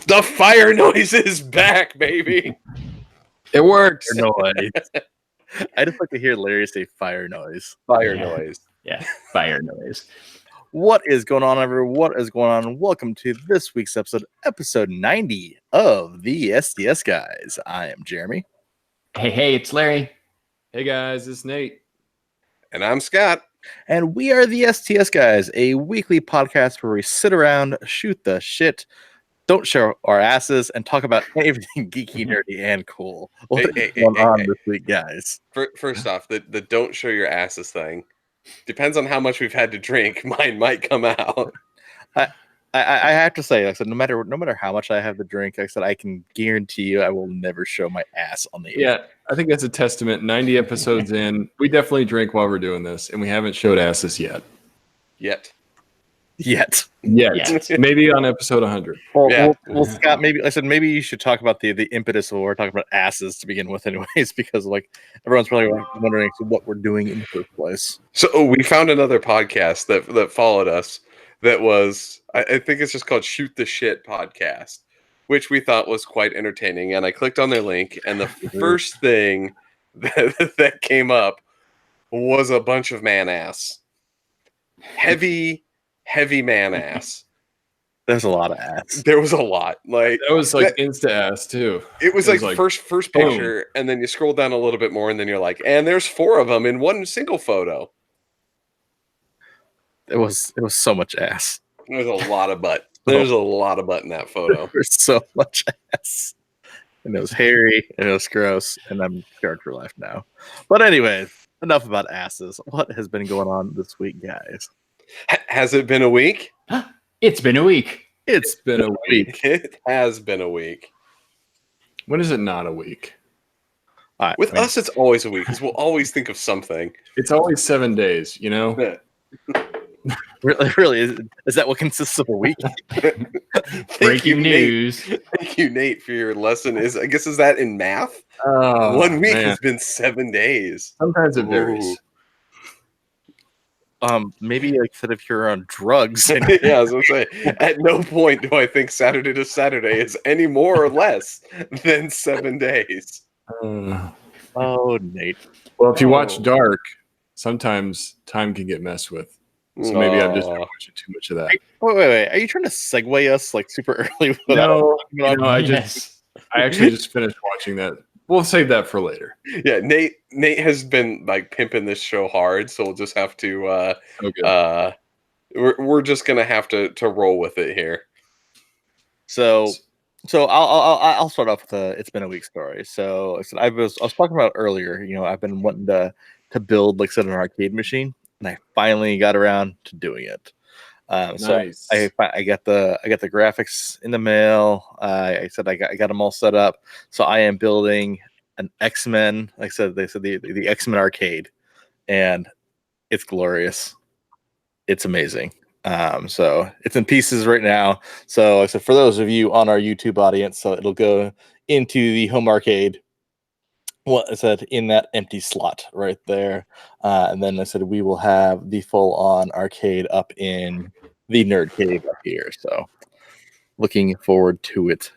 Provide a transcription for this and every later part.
The fire noise is back, baby. It works. Noise. I just like to hear Larry say fire noise. Fire noise. Yeah, fire noise. What is going on, everyone? What is going on? Welcome to this week's episode 90 of the STS Guys. I am Jeremy. Hey, it's Larry. Hey guys, it's Nate. And I'm Scott. And we are the STS Guys, a weekly podcast where we sit around, shoot the shit, don't show our asses, and talk about everything geeky, nerdy, and cool. What is going on this week, guys? First off, the don't show your asses thing depends on how much we've had to drink. Mine might come out. I have to say, like I said, no matter how much I have to drink, like I said, I can guarantee you I will never show my ass on the air. Yeah, I think that's a testament. 90 episodes in, we definitely drink while we're doing this, and we haven't showed asses yet. Yet. Maybe on episode 100. Well, Scott, maybe you should talk about the impetus of what we're talking about asses to begin with, anyways, because like everyone's probably wondering what we're doing in the first place. So we found another podcast that followed us. That was, I think it's just called Shoot the Shit Podcast, which we thought was quite entertaining. And I clicked on their link, and the first thing that came up was a bunch of man ass. Heavy man ass. There's a lot of ass. There was a lot. Like that was like Insta ass too. It was like first picture, and then you scroll down a little bit more, and then you're like, and there's 4 of them in one single photo. It was so much ass. There's a lot of butt. There's a lot of butt in that photo. There's so much ass. And it was hairy, and it was gross, and I'm scared for life now. But anyways, enough about asses. What has been going on this week, guys? Has it been a week? It's been a week. It's been a week. It has been a week. When is it not a week? With us, it's always a week, because we'll always think of something. It's always 7 days, you know? Really, is that what consists of a week? Breaking news. Thank you, Nate, for your lesson. Is that in math? 1 week has been 7 days. Sometimes it varies. Maybe like said if you're on drugs. Yeah, I was gonna say, at no point do I think Saturday to Saturday is any more or less than 7 days. Oh, Nate. Well, if you watch Dark, sometimes time can get messed with. So maybe I've just been watching too much of that. Wait. Are you trying to segue us like super early? No, I actually just finished watching that. We'll save that for later. Yeah, Nate has been like pimping this show hard, so we'll just have to we're just gonna have to roll with it here. So I'll start off with it's been a week story. So I said I was talking about earlier. You know, I've been wanting to build like an arcade machine, and I finally got around to doing it. Nice. So I got the graphics in the mail. I said I got them all set up. So I am building an X-Men. Like I said, they said the X-Men arcade, and it's glorious. It's amazing. So it's in pieces right now. So for those of you on our YouTube audience, so it'll go into the home arcade. What I said in that empty slot right there, and then I said we will have the full-on arcade up in the nerd cave up here. So, looking forward to it.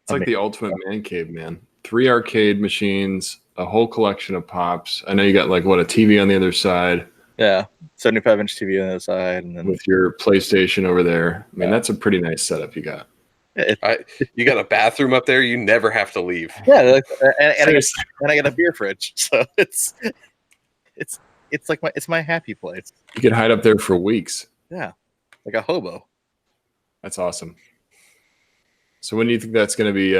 It's like the ultimate man cave, man. 3 arcade machines, a whole collection of pops. I know you got like a TV on the other side. Yeah, 75-inch TV on the other side, and then with your PlayStation over there. I mean, that's a pretty nice setup you got. You got a bathroom up there. You never have to leave. Yeah, and I got a beer fridge, so it's like it's my happy place. You could hide up there for weeks. Yeah, like a hobo. That's awesome. So when do you think that's going to be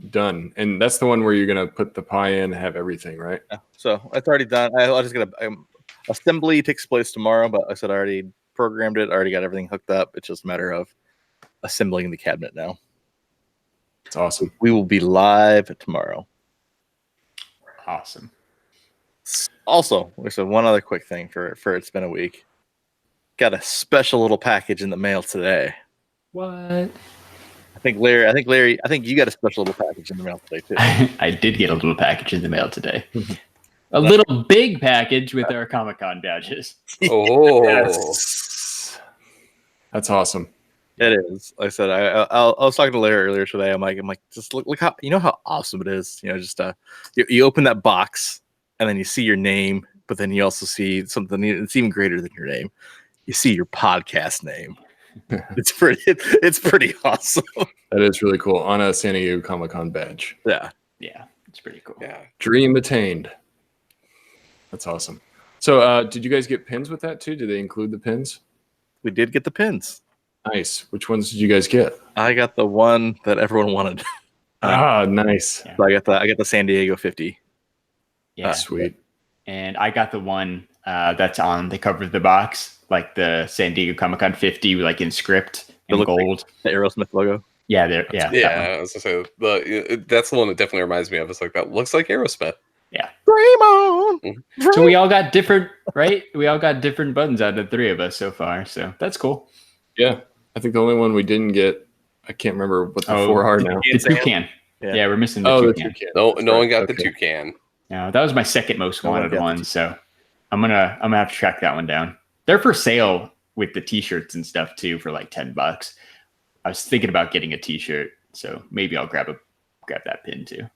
done? And that's the one where you're going to put the pie in and have everything, right? Yeah, so it's already done. I just got assembly takes place tomorrow, but I said I already programmed it. I already got everything hooked up. It's just a matter of assembling the cabinet now. It's awesome. We will be live tomorrow. Awesome. Also, so one other quick thing for it's been a week. Got a special little package in the mail today. What? I think you got a special little package in the mail today too. I did get a little package in the mail today. A little big package with our Comic-Con badges. Oh, yes. That's awesome. It is. Like I said, I was talking to Larry earlier today. I'm like, just look how how awesome it is. Just you open that box and then you see your name, but then you also see something that's even greater than your name. You see your podcast name. It's pretty awesome. That is really cool on a San Diego Comic-Con badge. Yeah. Yeah, it's pretty cool. Yeah. Dream attained. That's awesome. So, did you guys get pins with that too? Did they include the pins? We did get the pins. Nice. Which ones did you guys get? I got the one that everyone wanted. Nice. So I got the San Diego 50. Yeah, Sweet. and I got the one that's on the cover of the box, like the San Diego Comic-Con 50, like in script in gold. The Aerosmith logo. Yeah, there. Yeah, Yeah, I was gonna say that's the one that definitely reminds me of. It's like that looks like Aerosmith. Yeah. Dream on. So we all got different, right? We all got different buttons out of the three of us so far. So that's cool. Yeah. I think the only one we didn't get, I can't remember what the four are now. The toucan. Yeah, we're missing the The toucan. toucan. No, That's no right. one got the Okay. toucan. No, that was my second most No one wanted got the one. So I'm gonna have to track that one down. They're for sale with the t-shirts and stuff too for like $10. I was thinking about getting a t-shirt, so maybe I'll grab that pin too.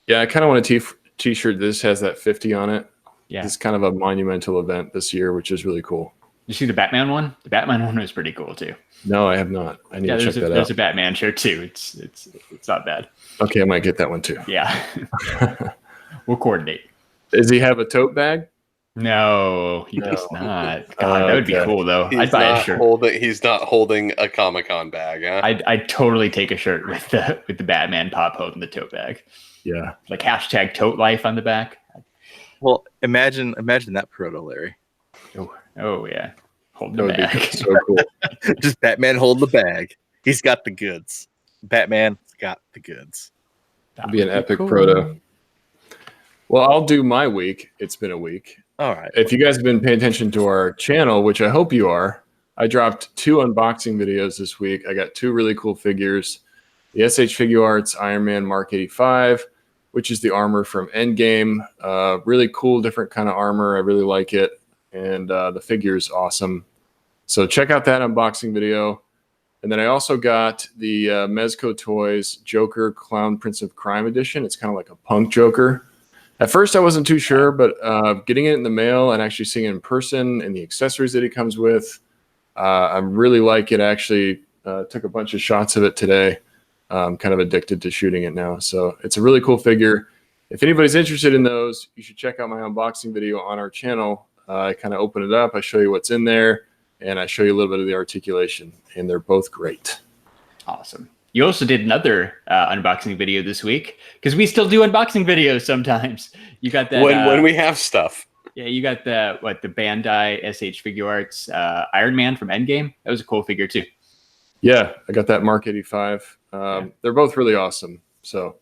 Yeah, I kind of want a t-shirt. This has that 50 on it. Yeah. It's kind of a monumental event this year, which is really cool. You see the Batman one? The Batman one was pretty cool too. No, I have not. I need to check that there's out. a Batman shirt too. It's not bad. Okay, I might get that one too. Yeah. We'll coordinate. Does he have a tote bag? No, he does not. God, that would be Okay. cool though. He's I'd buy a not shirt. He's not holding a Comic-Con bag. Huh? I'd totally take a shirt with the Batman pop holding the tote bag. Yeah. Like hashtag tote life on the back. Well, imagine that proto, Larry. Oh yeah. Hold That the would be bag. so cool. Just Batman hold the bag. He's got the goods. Batman's got the goods. It'd be an epic proto. Well, I'll do my week. It's been a week. All right. If you guys have been paying attention to our channel, which I hope you are, I dropped 2 unboxing videos this week. I got 2 really cool figures. The SH Figure Arts Iron Man Mark 85, which is the armor from Endgame. Really cool, different kind of armor. I really like it. And the figure is awesome. So check out that unboxing video. And then I also got the Mezco Toys Joker Clown Prince of Crime edition. It's kind of like a punk Joker. At first, I wasn't too sure, but getting it in the mail and actually seeing it in person and the accessories that it comes with, I really like it. I actually took a bunch of shots of it today. I'm kind of addicted to shooting it now. So it's a really cool figure. If anybody's interested in those, you should check out my unboxing video on our channel. I kind of open it up. I show you what's in there, and I show you a little bit of the articulation, and they're both great. Awesome. You also did another unboxing video this week because we still do unboxing videos sometimes. You got that when we have stuff. Yeah, you got the Bandai SH Figure Arts Iron Man from Endgame. That was a cool figure too. Yeah, I got that Mark 85. They're both really awesome. So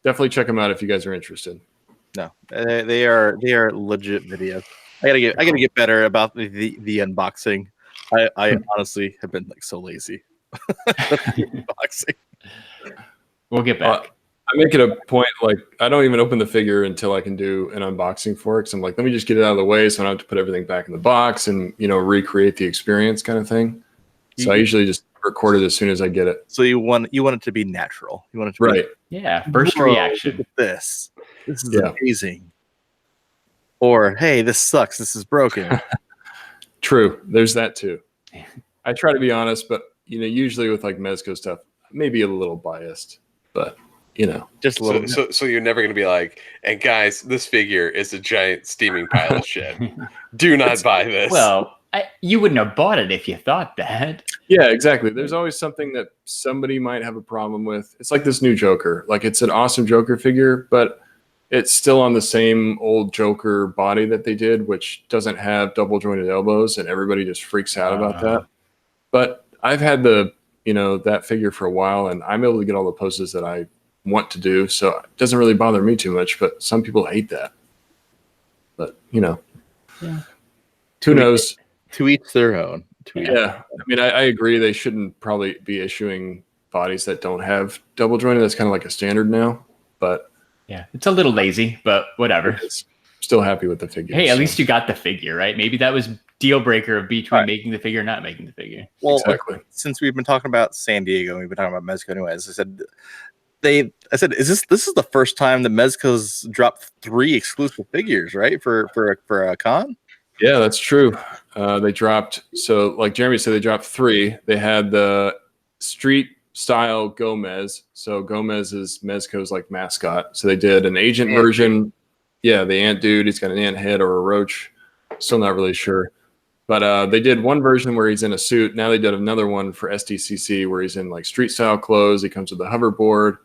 definitely check them out if you guys are interested. No, they are legit videos. I gotta get better about the unboxing. I honestly have been like so lazy. Unboxing. We'll get back. I make it a point, like, I don't even open the figure until I can do an unboxing for it. Because I'm like, let me just get it out of the way so I don't have to put everything back in the box and, recreate the experience kind of thing. So I usually just record it as soon as I get it. So you want it to be natural. You want it to Right. Yeah, first Whoa, reaction. Look at this. This is Yeah. amazing. Or hey, this sucks. This is broken. True. There's that too. I try to be honest, but usually with like Mezco stuff, maybe a little biased, but Just a little bit. So you're never going to be like, and guys, this figure is a giant steaming pile of shit. Do not buy this. Well, you wouldn't have bought it if you thought that. yeah, exactly. There's always something that somebody might have a problem with. It's like this new Joker. Like, it's an awesome Joker figure, but it's still on the same old Joker body that they did, which doesn't have double jointed elbows, and everybody just freaks out about that. But I've had that figure for a while, and I'm able to get all the poses that I want to do, so it doesn't really bother me too much. But some people hate that. But who knows? To each their own. Yeah, I mean, I agree. They shouldn't probably be issuing bodies that don't have double jointed. That's kind of like a standard now. But Yeah, it's a little lazy, but whatever. still happy with the figure. Hey, at least you got the figure, right? Maybe that was deal breaker of between making the figure and not making the figure. Well, exactly. Since we've been talking about San Diego, and we've been talking about Mezco anyways. I said, this is the first time the Mezco's dropped 3 exclusive figures, right? For a con. Yeah, that's true. They dropped, so like Jeremy said, they dropped 3. They had the street style Gomez. So Gomez is Mezco's like mascot. So they did an agent version. Yeah, the ant dude. He's got an ant head or a roach. Still not really sure. But they did one version where he's in a suit. Now they did another one for SDCC where he's in like street style clothes. He comes with a hoverboard,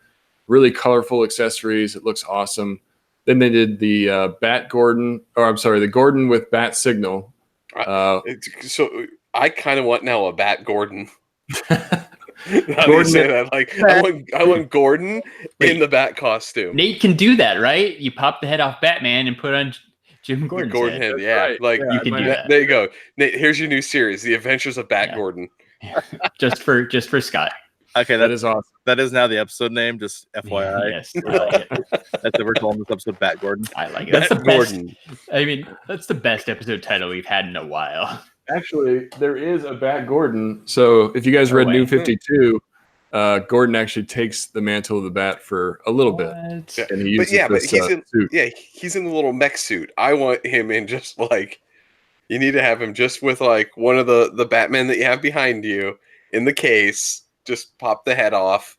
really colorful accessories. It looks awesome. Then they did the Bat Gordon, or I'm sorry, the Gordon with Bat Signal. So I kind of want now a Bat Gordon. Gordon say that, like I want Gordon in the Bat costume. Nate can do that, right? You pop the head off Batman and put on Jim Gordon's head. Yeah, right. like you can do that. There you go, Nate. Here's your new series, The Adventures of Bat Gordon. just for Scott. Okay, that is awesome. That is now the episode name. Just FYI. Yes, I like it. That's what we're calling this episode, Bat Gordon. I like it. That's the Gordon. best. I mean, that's the best episode title we've had in a while. Actually, there is a Bat Gordon. So if you guys read New 52, Gordon actually takes the mantle of the Bat for a little bit. Yeah. And he uses he's in the little mech suit. I want him in just like, you need to have him just with like one of the Batmen that you have behind you in the case. Just pop the head off.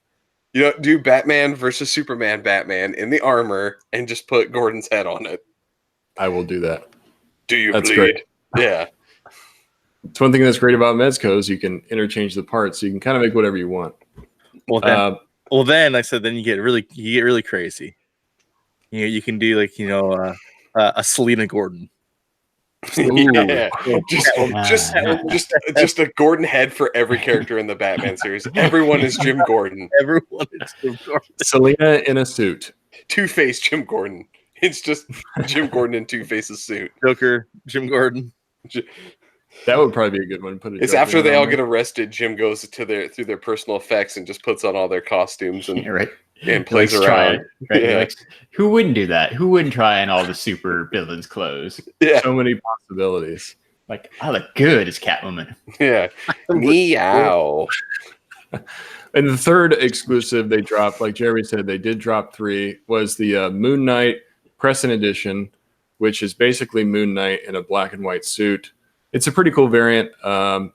You know, do Batman versus Superman Batman in the armor and just put Gordon's head on it. I will do that. Do you That's bleed? great. Yeah. It's one thing that's great about Mezco's. You can interchange the parts, so you can kind of make whatever you want. Well, then I said, then you get really crazy. You can do like a Selena Gordon. Yeah. Just a Gordon head for every character in the Batman series. Everyone is Jim Gordon. Everyone is Jim Gordon. Selena in a suit. Two-Face Jim Gordon. It's just Jim Gordon in Two-Face's suit. Joker, Jim Gordon. That would probably be a good one. It's after they all get arrested. Jim goes through their personal effects and just puts on all their costumes and and plays around. Right? Yeah. Like, who wouldn't do that? Who wouldn't try on all the super villains' clothes? Yeah, so many possibilities. Like, I look good as Catwoman. Yeah, meow. And the third exclusive they dropped, like Jeremy said, they did drop 3. Was the Moon Knight Crescent Edition, which is basically Moon Knight in a black and white suit. It's a pretty cool variant. I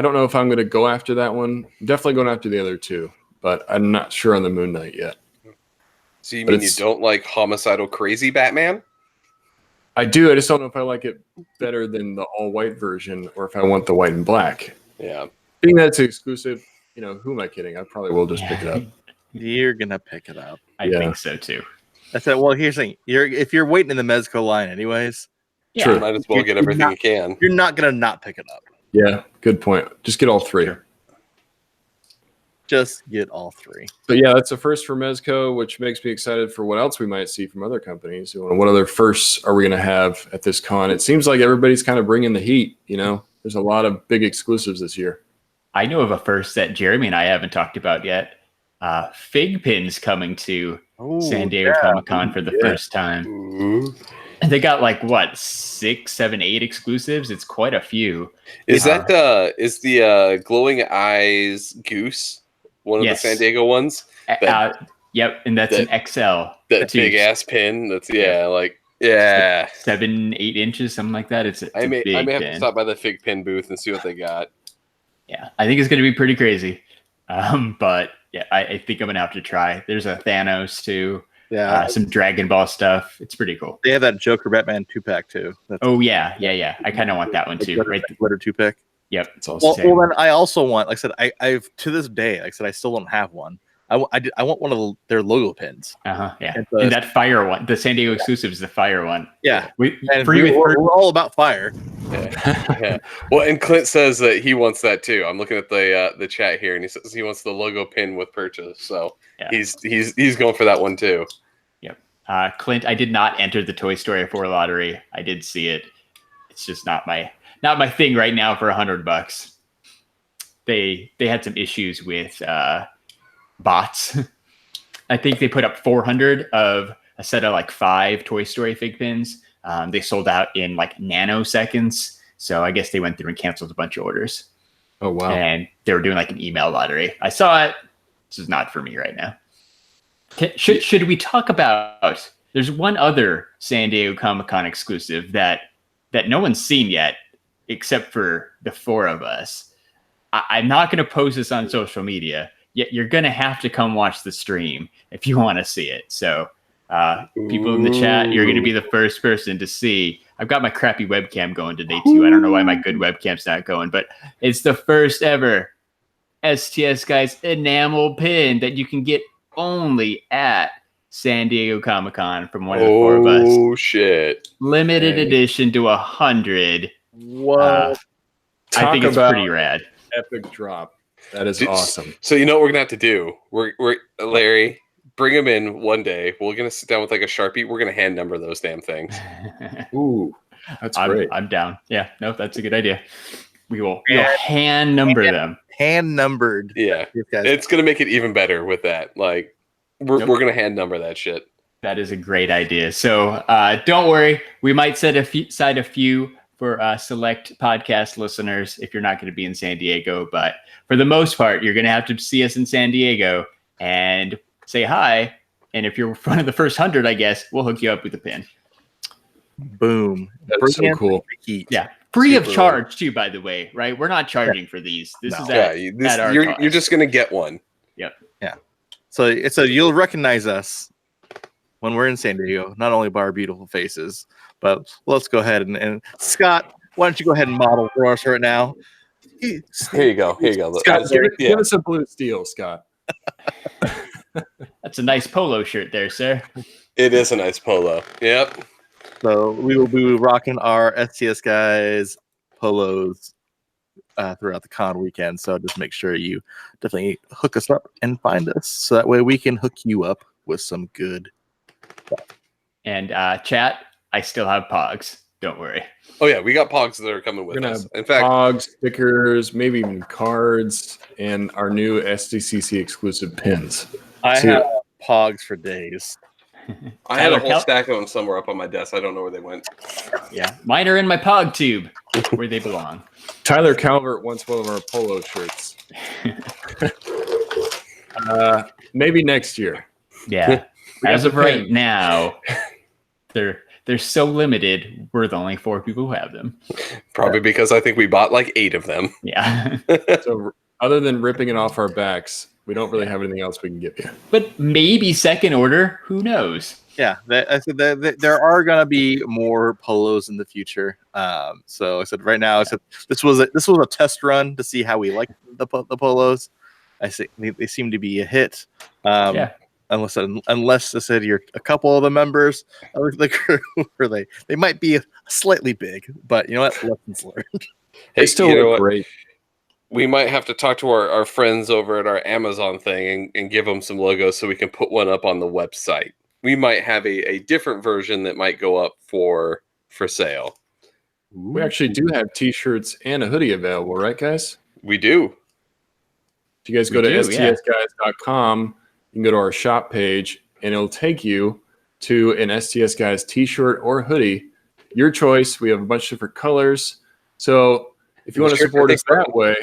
don't know if I'm going to go after that one. I'm definitely going after the other 2, but I'm not sure on the Moon Knight yet. So you mean you don't like homicidal crazy Batman? I do. I just don't know if I like it better than the all-white version or if I want the white and black. Yeah. Being that it's exclusive, who am I kidding? I probably will just pick it up. You're going to pick it up. I think so, too. I said, well, here's the thing. If you're waiting in the Mezco line anyways, you might as well get everything you can. You're not going to not pick it up. Yeah, good point. Just get all 3. Sure. Just get all 3. But yeah, that's a first for Mezco, which makes me excited for what else we might see from other companies. What other firsts are we going to have at this con? It seems like everybody's kind of bringing the heat. There's a lot of big exclusives this year. I know of a first that Jeremy and I haven't talked about yet. Fig pins coming to San Diego Comic-Con for the first time. Ooh. And they got 6, 7, 8 exclusives. It's quite a few. Is the glowing eyes goose one of the San Diego ones? Yep, and that's an XL. That big ass pin. That's 7, 8 inches, something like that. I may have to stop by the Fig pin booth and see what they got. Yeah, I think it's going to be pretty crazy. But yeah, I think I'm going to have to try. There's a Thanos too. Yeah, some Dragon Ball stuff. It's pretty cool. They have that Joker Batman 2-pack too. Yeah. I kind of want that one too. Glitter 2-pack. Yep. It's also well, then I also want, like I said, I've to this day, like I said, I still don't have one. I want one of their logo pins. Yeah. And that fire one, the San Diego exclusive is the fire one. Yeah. We're all about fire. Yeah. Well, and Clint says that he wants that too. I'm looking at the chat here, and he says he wants the logo pin with purchase. So he's going for that one too. Yep. Clint, I did not enter the Toy Story 4 lottery. I did see it. It's just not my thing right now for $100. They had some issues with bots. I think they put up 400 of a set of like 5 Toy Story fig pins. They sold out in like nanoseconds. So I guess they went through and canceled a bunch of orders. Oh, wow. And they were doing like an email lottery. I saw it. This is not for me right now. Should we talk about, there's one other San Diego Comic-Con exclusive that no one's seen yet, except for the 4 of us. I'm not going to post this on social media, yet you're going to have to come watch the stream if you want to see it. So people in the chat, you're going to be the first person to see. I've got my crappy webcam going today too. I don't know why my good webcam's not going, but it's the first ever STS Guys enamel pin that you can get only at San Diego Comic-Con from one of the 4 of us. Oh shit! Limited edition to 100. What? I think it's pretty rad. Epic drop. That is awesome. So you know what we're gonna have to do? We're Larry, bring him in one day. We're gonna sit down with like a Sharpie. We're gonna hand number those damn things. Ooh, that's great. I'm down. Yeah, no, that's a good idea. We'll hand number them. Hand numbered. Yeah, it's gonna make it even better with that. Like, we're gonna hand number that shit. That is a great idea. So don't worry, we might set aside a few for select podcast listeners if you're not going to be in San Diego. But for the most part, you're going to have to see us in San Diego and say hi. And if you're one of the first 100, I guess, we'll hook you up with a pin. Boom. That's so cool. Yeah. Free of charge, too, by the way, right? We're not charging for these. This is at our cost. You're just going to get one. Yep. Yeah. So you'll recognize us when we're in San Diego, not only by our beautiful faces, but let's go ahead and Scott, why don't you go ahead and model for us right now? Here you go. Scott, give us a blue steel, Scott. That's a nice polo shirt there, sir. It is a nice polo. Yep. So we will be rocking our STS Guys polos throughout the con weekend. So just make sure you definitely hook us up and find us, so that way we can hook you up with some good stuff. And chat, I still have Pogs. Don't worry. Oh yeah, we got Pogs that are coming with us. In fact, Pogs, stickers, maybe even cards, and our new SDCC exclusive pins. I have Pogs for days. I had a whole stack of them somewhere up on my desk. I don't know where they went. Yeah, mine are in my Pog tube, where they belong. Tyler Calvert wants one of our polo shirts. Maybe next year. Yeah. As of right now, they're so limited. We're the only 4 people who have them. Probably because I think we bought like 8 of them. Yeah. So other than ripping it off our backs, we don't really have anything else we can give you. But maybe second order. Who knows? Yeah, I said there are gonna be more polos in the future. So I said right now, I said this was a test run to see how we like the polos. I say they seem to be a hit. Yeah. Unless I said you're a couple of the members of the crew, or they might be slightly big, but you know what? Lessons learned. They still look great. We might have to talk to our friends over at our Amazon thing and give them some logos so we can put one up on the website. We might have a different version that might go up for sale. We actually do have t-shirts and a hoodie available, right, guys? We do. If you guys go to stsguys.com, you can go to our shop page, and it'll take you to an STS Guys t-shirt or hoodie. Your choice. We have a bunch of different colors. So if you want to support us that way,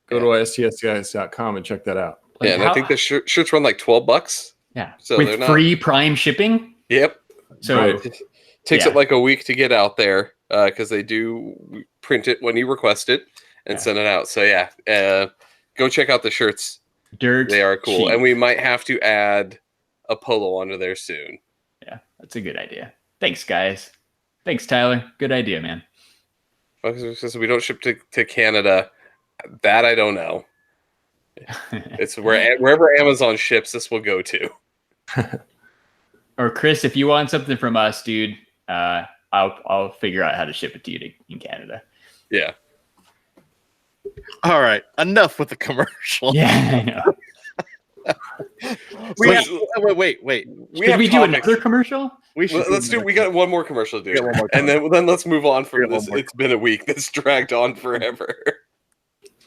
go to stsguys.com and check that out. Yeah, and I think the shirts run like $12. Yeah, so with free Prime shipping. Yep. So it takes it like a week to get out there because they do print it when you request it and send it out. So yeah, go check out the shirts. They are cool, cheap. And we might have to add a polo onto there soon. Yeah, that's a good idea. Thanks, guys. Thanks, Tyler. Good idea, man. We don't ship to Canada. That I don't know. It's wherever Amazon ships, this will go to. Or Chris, if you want something from us, dude, I'll figure out how to ship it to you in Canada. Yeah. All right, enough with the commercial. Yeah, I know. Wait. Should we do another commercial? Let's do. We got one more commercial to do, and then let's move on from this. It's been a week. That's dragged on forever.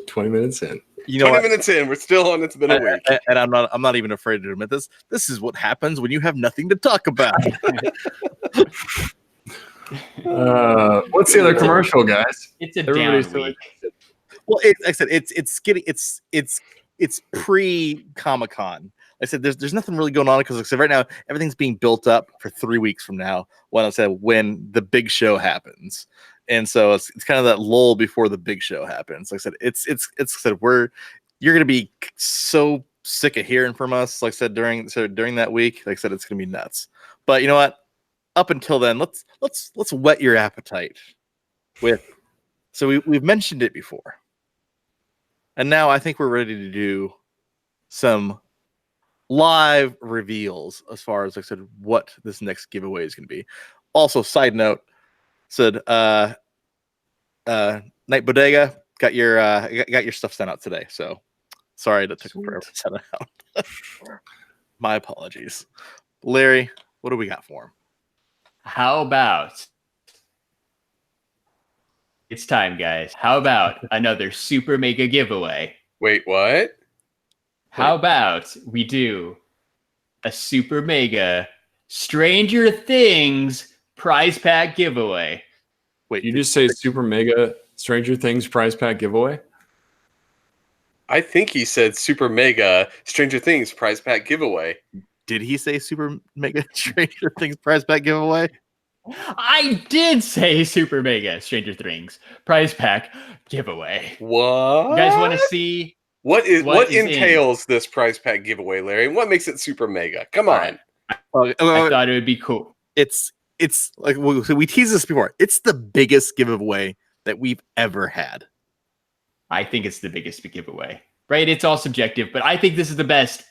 20 minutes in. You know 20 what? minutes in, we're still on. It's been a week. And I'm not even afraid to admit this. This is what happens when you have nothing to talk about. What's the other commercial, guys? It's a Everybody's down so week. interested. Well, like I said, it's pre Comic Con. I said there's nothing really going on because like I said right now everything's being built up for 3 weeks from now. When the big show happens, and so it's kind of that lull before the big show happens. Like I said, it's said you're gonna be so sick of hearing from us. Like I said during that week, like I said, it's gonna be nuts. But you know what? Up until then, let's whet your appetite with. So we've mentioned it before. And now I think we're ready to do some live reveals as far as like I said what this next giveaway is going to be. Also, side note, said Night Bodega got your stuff sent out today. So sorry that took forever to send it out. My apologies. Larry, what do we got for him? How about it's time, guys? How about another super mega giveaway? Wait, what? How about we do a super mega Stranger Things prize pack giveaway? Wait, You just say super mega Stranger Things prize pack giveaway? I think he said super mega Stranger Things prize pack giveaway. did he say super mega Stranger Things prize pack giveaway? I did say super mega Stranger Things prize pack giveaway. What? You guys want to see what is entails this prize pack giveaway, Larry? And what makes it super mega? Come on. Right. I thought it would be cool. It's like we teased this before. It's the biggest giveaway that we've ever had. I think it's the biggest giveaway, right? It's all subjective, but I think this is the best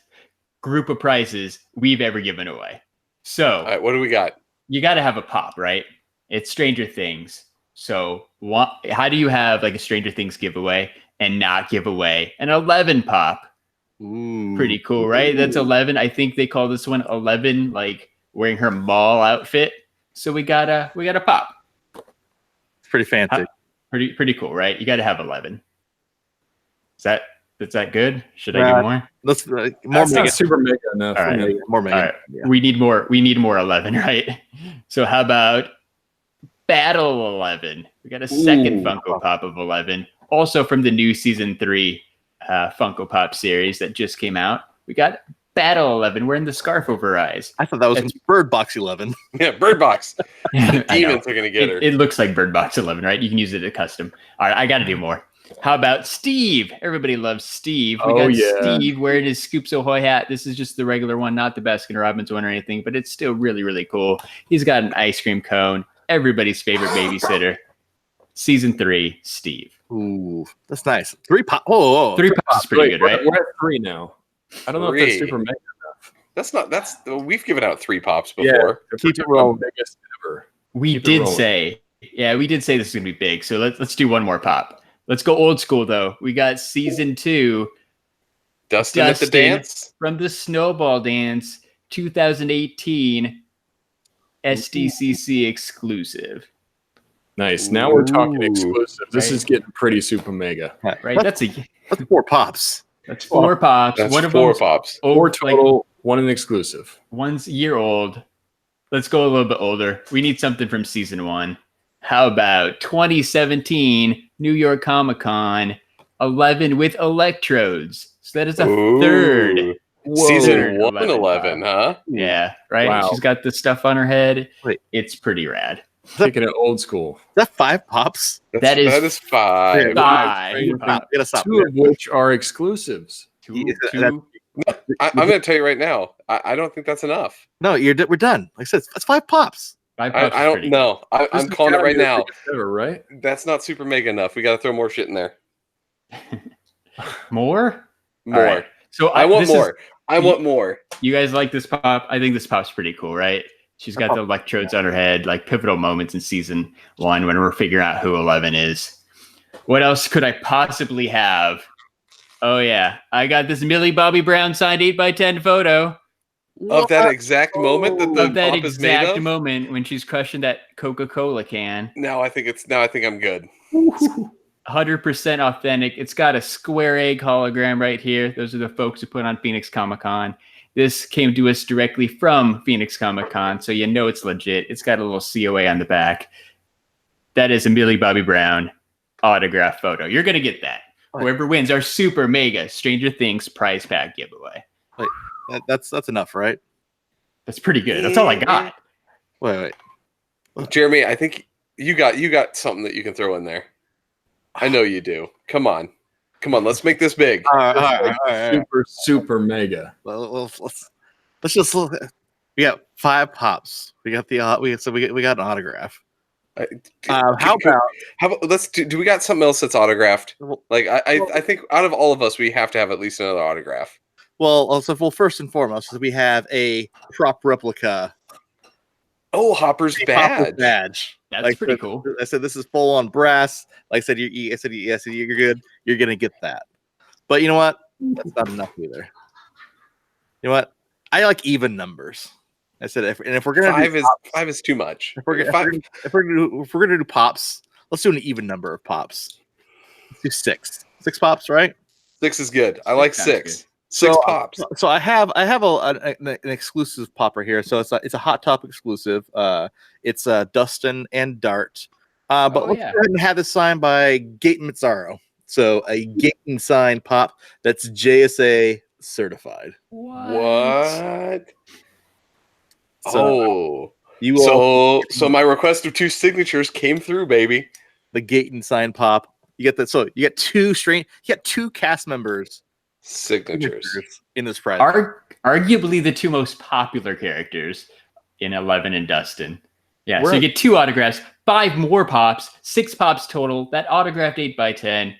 group of prizes we've ever given away. So, All right, what do we got? you got to have a pop, right? It's Stranger Things. So, how do you have like a Stranger Things giveaway and not give away an 11 pop? Ooh. Pretty cool, right? That's 11. I think they call this one 11, like wearing her mall outfit. So we got a pop. It's pretty fancy. Pretty cool, right? You got to have 11. Is that good? Should I do more? Let's more That's mega. not super mega enough. All right. More mega. All right. Yeah. We need more 11, right? So how about Battle 11? We got a second Funko Pop of 11, also from the new season 3 Funko Pop series that just came out. We got Battle 11 wearing the scarf over her eyes. I thought that was Bird Box 11. Yeah, Bird Box. I know. Demons are gonna get her. It looks like Bird Box 11, right? You can use it at custom. All right, I got to do more. How about Steve? Everybody loves Steve. We got Steve wearing his Scoops Ahoy hat. This is just the regular one, not the Baskin Robbins one or anything, but it's still really, really cool. He's got an ice cream cone. Everybody's favorite babysitter. Season 3, Steve. Ooh, that's nice. 3 pop. Oh, 3 pops is pretty good, right? We're at 3 now. I don't know if that's 3. super mega. We've given out 3 pops Yeah, before. keep it rolling. Biggest ever. We Keep it did rolling. say this is gonna be big. So let's do one more pop. Let's go old school though. We got season 2 Dustin at the dance. from the Snowball Dance 2018 SDCC exclusive. Nice. Now we're talking Ooh, exclusive. This right. is getting pretty super mega. Right? That's 4 pops. 4 pops. That's One of 4 them's pops. over, 4 total, 1 an exclusive. one's a year old. Let's go a little bit older. We need something from season 1. How about 2017 New York Comic Con 11 with electrodes? So that is a third. Season 1 11 11, huh? Yeah, right. Wow. She's got the stuff on her head. Wait. It's pretty rad. Taking it old school. Is that 5 pops? That is 5. 5. You gotta stop. 2 of which are exclusives. Two. I'm going to tell you right now. I don't think that's enough. No, we're done. Like I said, that's 5 pops. 5 I pops is don't pretty know. I'm This is calling it gotta right be the now. biggest ever, right? That's not super mega enough. We got to throw more shit in there. More? More. All right. So I want this more. is- I want more. you guys like this pop? I think this pop's pretty cool, right? She's got the electrodes on her head, like pivotal moments in season 1 when we're figuring out who 11 is. What else could I possibly have? Oh yeah, I got this Millie Bobby Brown signed 8x10 photo Of that exact moment that the of that pop is made exact of. moment when she's crushing that Coca-Cola can. Now I think I'm good. 100% authentic. It's got a square egg hologram right here. Those are the folks who put on Phoenix Comic-Con. This came to us directly from Phoenix Comic-Con, so you know it's legit. It's got a little COA on the back. That is a Millie Bobby Brown autograph photo. You're going to get that. Whoever wins our super mega Stranger Things prize pack giveaway. Wait, that's enough, right? That's pretty good. That's all I got. Wait. Jeremy, I think you got something that you can throw in there. I know you do. Come on, let's make this big. All right. Super mega. Well, let's just look. We got 5 pops. We got we got an autograph. How about let's do we got something else that's autographed? Like I think out of all of us, we have to have at least another autograph. Well, first and foremost, we have a prop replica. Oh, Hopper's badge. That's pretty cool. I said this is full on brass. Like I said, you're good. You're gonna get that. But you know what? That's not enough either. You know what? I like even numbers. I said, if we're gonna five is too much. If we're gonna do pops, let's do an even number of pops. Let's do 6. 6 pops, right? 6 is good. I like 6. Good. 6 pops. So I have an exclusive pop right here. So it's a Hot Top exclusive. It's Dustin and Dart. But let's go ahead and have this signed by Gaten Mazzaro. So a Gaten signed pop that's JSA certified. What? So my request of 2 signatures came through, baby. The Gaten signed pop. You get that. So you got 2 cast members signatures in this prize. Arguably the 2 most popular characters in 11 and Dustin. Yeah, so you get 2 autographs, 5 more pops, 6 pops total. That autographed 8x10.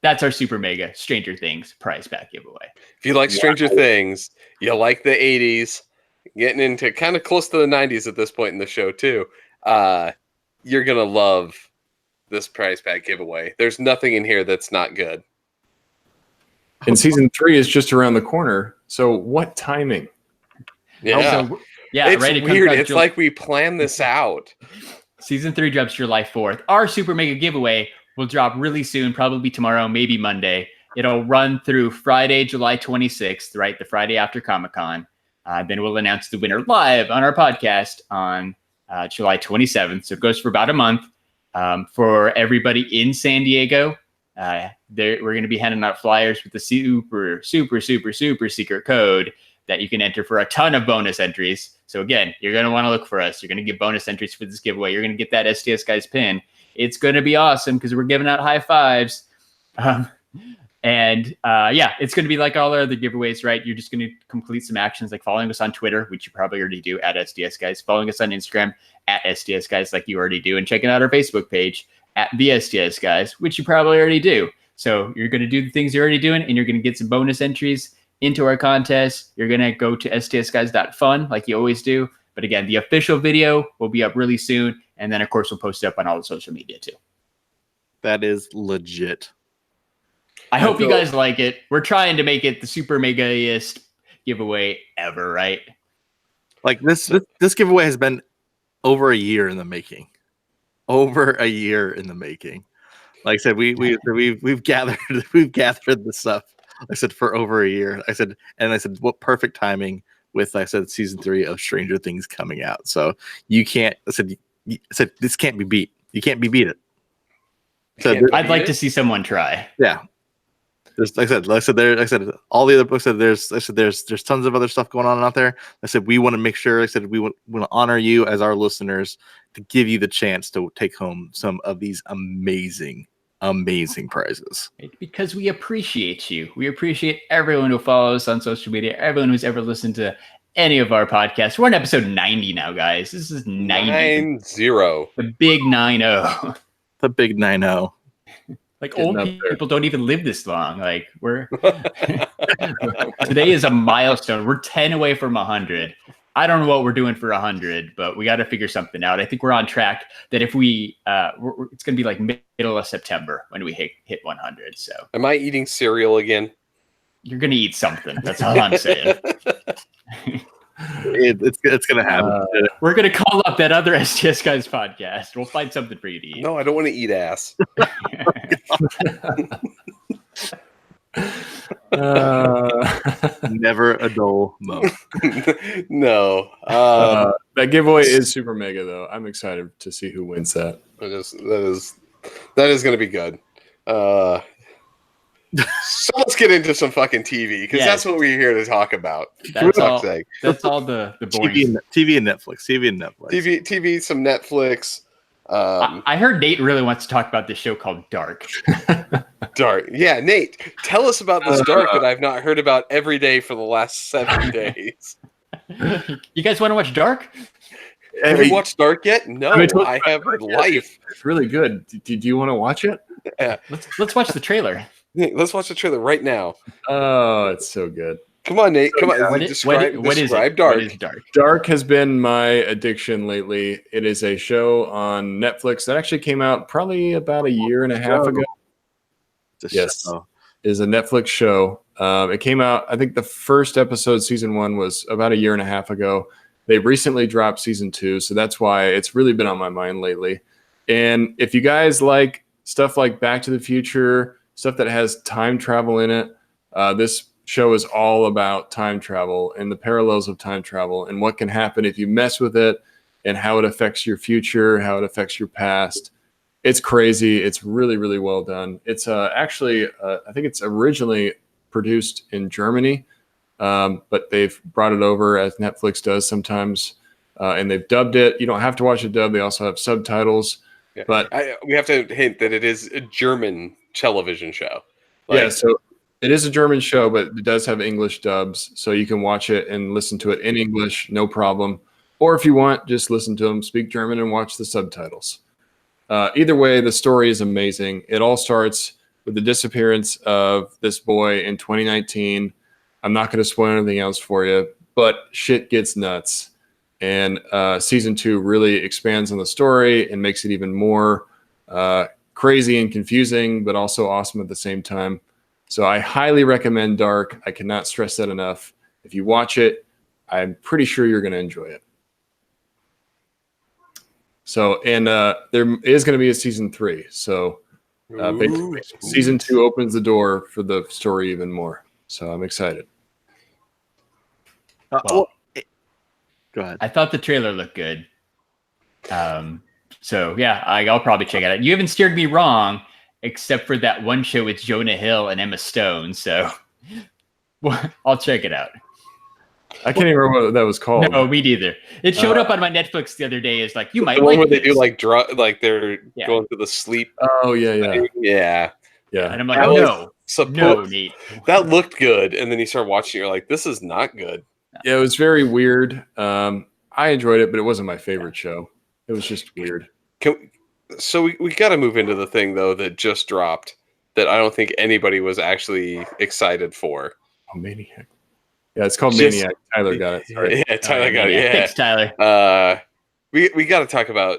That's our super mega Stranger Things prize pack giveaway. If you like Stranger Things, you like the 80s, getting into kind of close to the 90s at this point in the show too. You're gonna love this prize pack giveaway. There's nothing in here that's not good. And season 3 is just around the corner. So what timing? Yeah. It's right. weird. It's like we planned this out. Season 3 drops July 4th. Our super mega giveaway will drop really soon, probably tomorrow, maybe Monday. It'll run through Friday, July 26th, right? The Friday after Comic-Con. Then we'll announce the winner live on our podcast on July 27th. So it goes for about a month. For everybody in San Diego, we're going to be handing out flyers with the super secret code that you can enter for a ton of bonus entries. So again, you're going to want to look for us. You're going to get bonus entries for this giveaway. You're going to get that STS Guys pin. It's going to be awesome because we're giving out high fives. It's going to be like all our other giveaways, right? You're just going to complete some actions like following us on Twitter, which you probably already do at STS Guys, following us on Instagram at STS Guys, like you already do, and checking out our Facebook page at the STS Guys, which you probably already do. So you're going to do the things you're already doing, and you're going to get some bonus entries into our contest. You're going to go to stsguys.fun like you always do. But again, the official video will be up really soon. And then, of course, we'll post it up on all the social media, too. That is legit. I hope you guys like it. We're trying to make it the super mega-iest giveaway ever, right? Like this giveaway has been over a year in the making. Over a year in the making. Like I said, we've gathered this stuff. I said for over a year. I said what perfect timing with season 3 of Stranger Things coming out. So you can't. I said this can't be beat. You can't be beat it. So I'd like to see someone try. Yeah. There's, like I said, all the other books. There's tons of other stuff going on out there. I said we want to make sure. I said we want to honor you as our listeners to give you the chance to take home some of these amazing prizes. Because we appreciate you. We appreciate everyone who follows us on social media. Everyone who's ever listened to any of our podcasts. We're on episode 90 now, guys. This is 90. 90. The big 90. The big 90. Like old people don't even live this long. Like today is a milestone. We're 10 away from 100. I don't know what we're doing for 100, but we got to figure something out. I think we're on track that if we, it's going to be like middle of September when we hit 100. So am I eating cereal again? You're going to eat something. That's all I'm saying. It's gonna happen. We're gonna call up that other STS Guys podcast. We'll find something for you to eat. No, I don't want to eat ass. Never a dull moment. No. That giveaway is super mega though. I'm excited to see who wins that. That is going to be good. So let's get into some fucking TV because that's what we're here to talk about. That's all the boring TV and Netflix. TV, some Netflix. I heard Nate really wants to talk about this show called Dark. Dark. Yeah, Nate, tell us about this Dark that I've not heard about every day for the last 7 days. You guys want to watch Dark? Have you watched Dark yet? No, I have life. It's really good. Do you want to watch it? Yeah. Let's watch the trailer. Let's watch the trailer right now. Oh, it's so good. Come on, Nate. Come on. Describe Dark. What is Dark? Dark has been my addiction lately. It is a show on Netflix that actually came out probably about a year and a half ago. Yes, it is a Netflix show. It came out, I think the first episode, season 1, was about a year and a half ago. They recently dropped season 2, so that's why it's really been on my mind lately. And if you guys like stuff like Back to the Future, stuff that has time travel in it, this show is all about time travel and the parallels of time travel and what can happen if you mess with it and how it affects your future, how it affects your past. It's crazy. It's really, really well done. It's actually, I think it's originally produced in Germany, but they've brought it over as Netflix does sometimes, and they've dubbed it. You don't have to watch it dubbed. They also have subtitles. Yeah. But we have to hint that it is a German television show. So it is a German show, but it does have English dubs, so you can watch it and listen to it in English, no problem. Or if you want, just listen to them speak German and watch the subtitles. Either way, the story is amazing. It all starts with the disappearance of this boy in 2019. I'm not going to spoil anything else for you, but shit gets nuts. And season 2 really expands on the story and makes it even more crazy and confusing, but also awesome at the same time. So I highly recommend Dark. I cannot stress that enough. If you watch it, I'm pretty sure you're going to enjoy it. So, and there is going to be a season 3. So basically, season 2 opens the door for the story even more. So I'm excited. Go ahead. I thought the trailer looked good. So yeah, I'll probably check it out. You haven't steered me wrong, except for that one show with Jonah Hill and Emma Stone. So I'll check it out. I can't even remember what that was called. No, me neither. It showed up on my Netflix the other day. It's like, you might the one like where this. they do like they're going through the sleep. Oh yeah. And I'm like, no, Nate. That looked good, and then you start watching, you're like, this is not good. Yeah, it was very weird. I enjoyed it, but it wasn't my favorite show. It was just weird. So we got to move into the thing though that just dropped that I don't think anybody was actually excited for. Oh, Maniac. Yeah, it's called Maniac. Tyler got it. Sorry. Yeah, Tyler got it. Yeah. Thanks, Tyler. We got to talk about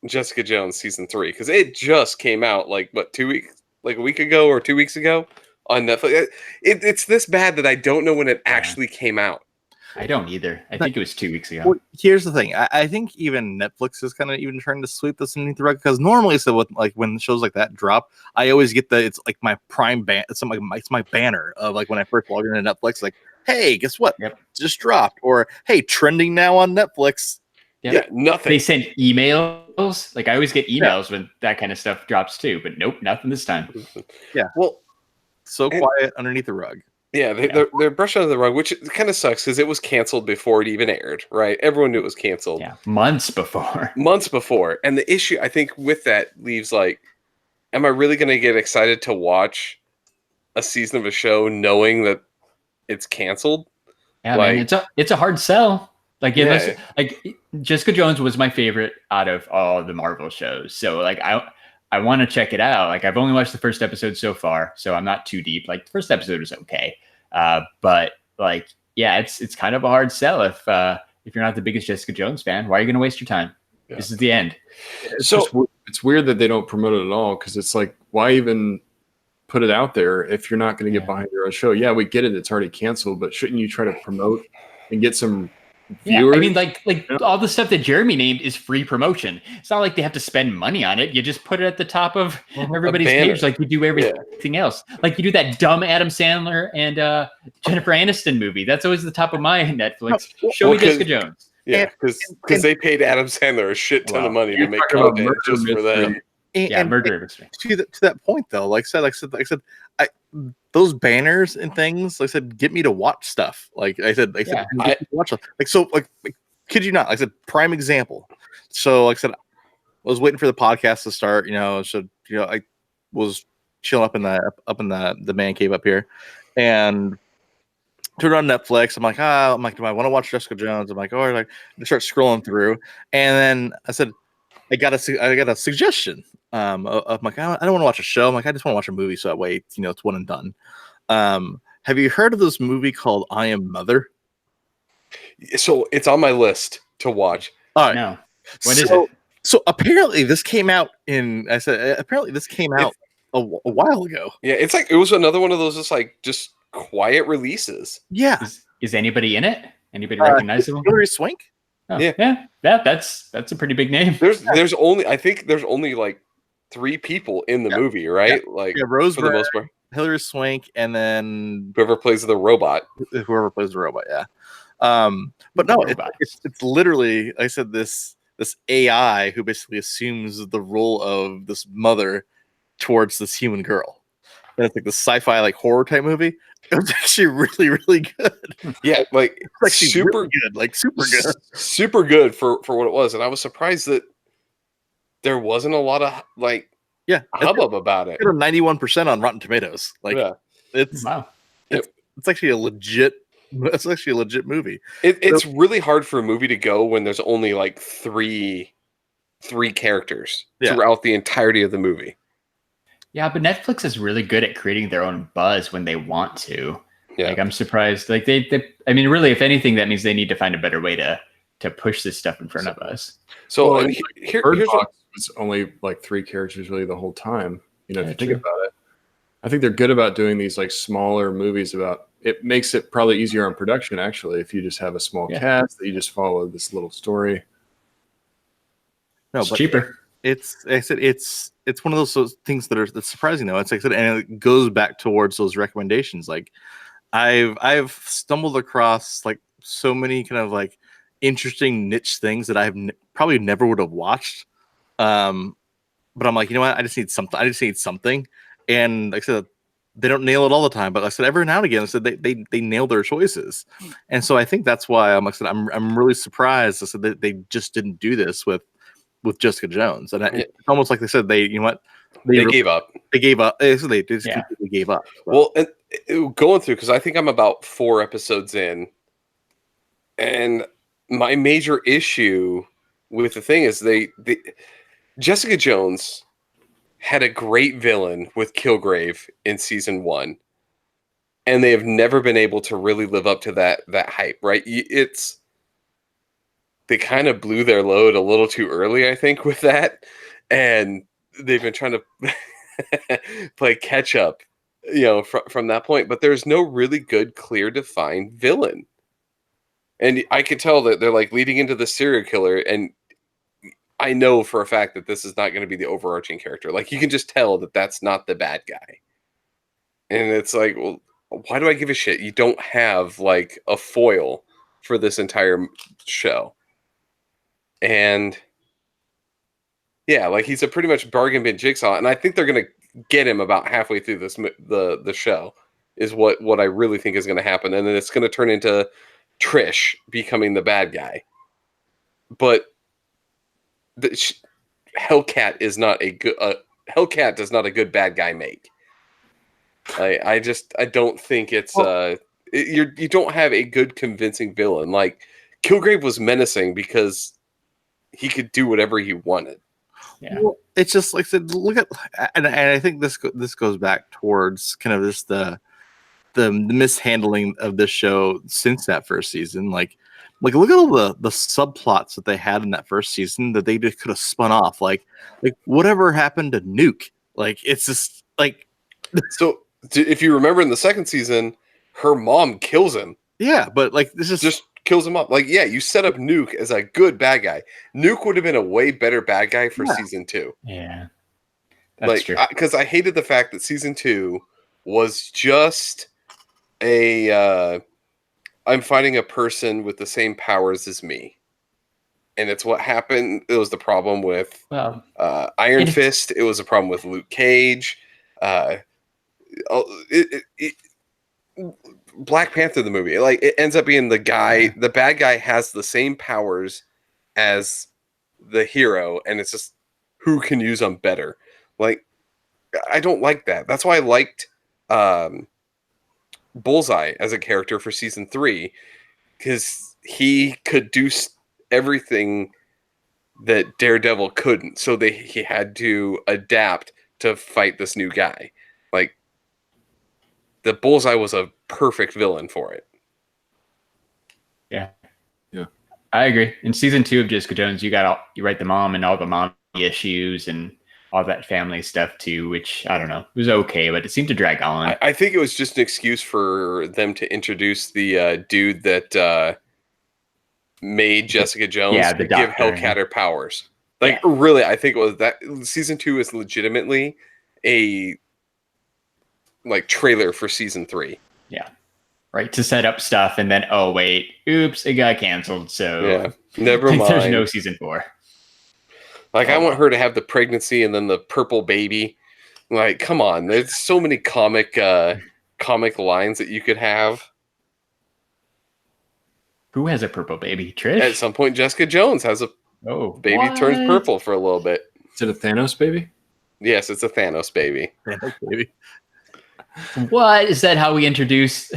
Jessica Jones season 3 because it just came out like a week ago or 2 weeks ago on Netflix. It's this bad that I don't know when it actually came out. I don't either. I think it was 2 weeks ago. Well, here's the thing. I think even Netflix is kind of even trying to sweep this underneath the rug because normally, so with like when shows like that drop, I always get it's like my prime ban. It's my banner of like when I first log into Netflix. Like, hey, guess what? Yep. Just dropped. Or hey, trending now on Netflix. Yeah, nothing. They send emails. Like I always get emails when that kind of stuff drops too. But nope, nothing this time. Yeah. Well, so quiet underneath the rug. Yeah, they're brushing under the rug, which kind of sucks because it was canceled before it even aired, right? Everyone knew it was canceled. Yeah, months before. And the issue, I think, with that leaves like, am I really going to get excited to watch a season of a show knowing that it's canceled? Yeah, man, it's a hard sell. Like, unless, like Jessica Jones was my favorite out of all the Marvel shows, so like I want to check it out. Like I've only watched the first episode so far, so I'm not too deep. Like the first episode was okay. But like, yeah, it's kind of a hard sell if you're not the biggest Jessica Jones fan. Why are you going to waste your time? Yeah. This is the end. It's weird that they don't promote it at all. Cause it's like, why even put it out there if you're not going to get behind your own show? Yeah, we get it. It's already canceled, but shouldn't you try to promote and get some Yeah, viewers. I mean, like all the stuff that Jeremy named is free promotion. It's not like they have to spend money on it. You just put it at the top of everybody's banner. page, like you do everything else. Like you do that dumb Adam Sandler and Jennifer Aniston movie. That's always the top of my Netflix. Show me Jessica Jones. Yeah, because they paid Adam Sandler a shit ton of money to make content just for them. And murder mystery. To that point, though, like I said, those banners and things, like I said, get me to watch stuff. Like I said, get me to watch stuff. Like, kid you not? Like I said, prime example. So, like I said, I was waiting for the podcast to start. I was chilling up in the man cave up here, and turned on Netflix. I'm like, do I want to watch Jessica Jones? I'm like, I start scrolling through, and then I said, I got a suggestion. Of like, I don't want to watch a show. I'm like, I just want to watch a movie, so that way, it's one and done. Have you heard of this movie called I Am Mother? So it's on my list to watch. All right. No. What is it? So apparently this came out a while ago. Yeah, it was another one of those just quiet releases. Yeah. Is anybody in it? Anybody recognizable? Hilary Swank? Oh, yeah. That's a pretty big name. There's only like 3 people in the movie, right? Rose for the most part. Hilary Swank, and then whoever plays the robot. Yeah. But no, it's literally, like I said, this AI who basically assumes the role of this mother towards this human girl. And it's like the sci-fi horror type movie. It was actually really, really good. Yeah, super good. Super good for what it was. And I was surprised that there wasn't a lot of hubbub about it. 91% on Rotten Tomatoes. It's wow. It's actually a legit movie. It's really hard for a movie to go when there's only three characters throughout the entirety of the movie. Yeah, but Netflix is really good at creating their own buzz when they want to. Yeah. I'm surprised. I mean, really, if anything, that means they need to find a better way to push this stuff in front of us. So Bird Box was only 3 characters really the whole time. If you think about it, I think they're good about doing these smaller movies. It makes it probably easier on production actually if you just have a small cast that you just follow this little story. No, it's but cheaper. It's one of those things that's surprising though. It's and it goes back towards those recommendations. I've stumbled across so many kind of interesting niche things that I've probably never would have watched. But I'm like, you know what? I just need something. And like I said, they don't nail it all the time, but like I said, every now and again, I said they nail their choices. And so I think that's why I'm really surprised. I said that they just didn't do this with Jessica Jones. And it's almost like they said, they gave up. They gave up. They just completely gave up. So. Well, and going through, because I think I'm about 4 episodes in, and my major issue with the thing is Jessica Jones had a great villain with Kilgrave in season 1, and they have never been able to really live up to that hype, right? They kind of blew their load a little too early, I think, with that, and they've been trying to play catch up, from that point. But there's no really good, clear, defined villain, and I could tell that they're leading into the serial killer, and I know for a fact that this is not going to be the overarching character. You can just tell that that's not the bad guy, and it's well, why do I give a shit? You don't have a foil for this entire show. And yeah, he's a pretty much bargain bin Jigsaw, and I think they're gonna get him about halfway through the show, is what I really think is gonna happen, and then it's gonna turn into Trish becoming the bad guy. But Hellcat is not a good Hellcat does not a good bad guy make. I don't think it's you don't have a good convincing villain. Kilgrave was menacing because he could do whatever he wanted. Yeah, well, it's just like I said. Look at, and I think this goes back towards kind of just the mishandling of this show since that first season. Look at all the subplots that they had in that first season that they just could have spun off. Like whatever happened to Nuke? It's just So if you remember in the second season, her mom kills him. Yeah, but this is just kills him up. Like, yeah, you set up Nuke as a good bad guy. Nuke would have been a way better bad guy for season 2. Yeah, that's true. Because I hated the fact that season 2 was just a I'm fighting a person with the same powers as me. And it's what happened. It was the problem with Iron Fist. It was a problem with Luke Cage. Black Panther, the movie, like, it ends up being the guy, the bad guy has the same powers as the hero, and it's just who can use them better. Like, I don't like that. That's why I liked Bullseye as a character for season 3, because he could do everything that Daredevil couldn't. So he had to adapt to fight this new guy. Like, the Bullseye was a perfect villain for it. Yeah. I agree. In season 2 of Jessica Jones, you write the mom and all the mommy issues and all that family stuff too, which I don't know, was okay, but it seemed to drag on. I think it was just an excuse for them to introduce the dude that made Jessica Jones to give Hellcat her powers. Like, really, I think it was that season 2 is legitimately a trailer for season 3. Yeah. Right, to set up stuff, and then, oh wait, oops, it got canceled, so never mind. There's no season 4. Like, I want her to have the pregnancy and then the purple baby. Like, come on, there's so many comic lines that you could have. Who has a purple baby? Trish? At some point, Jessica Jones has a baby turns purple for a little bit. Is it a Thanos baby? Yes, it's a Thanos baby. Thanos baby. What? Is that how we introduce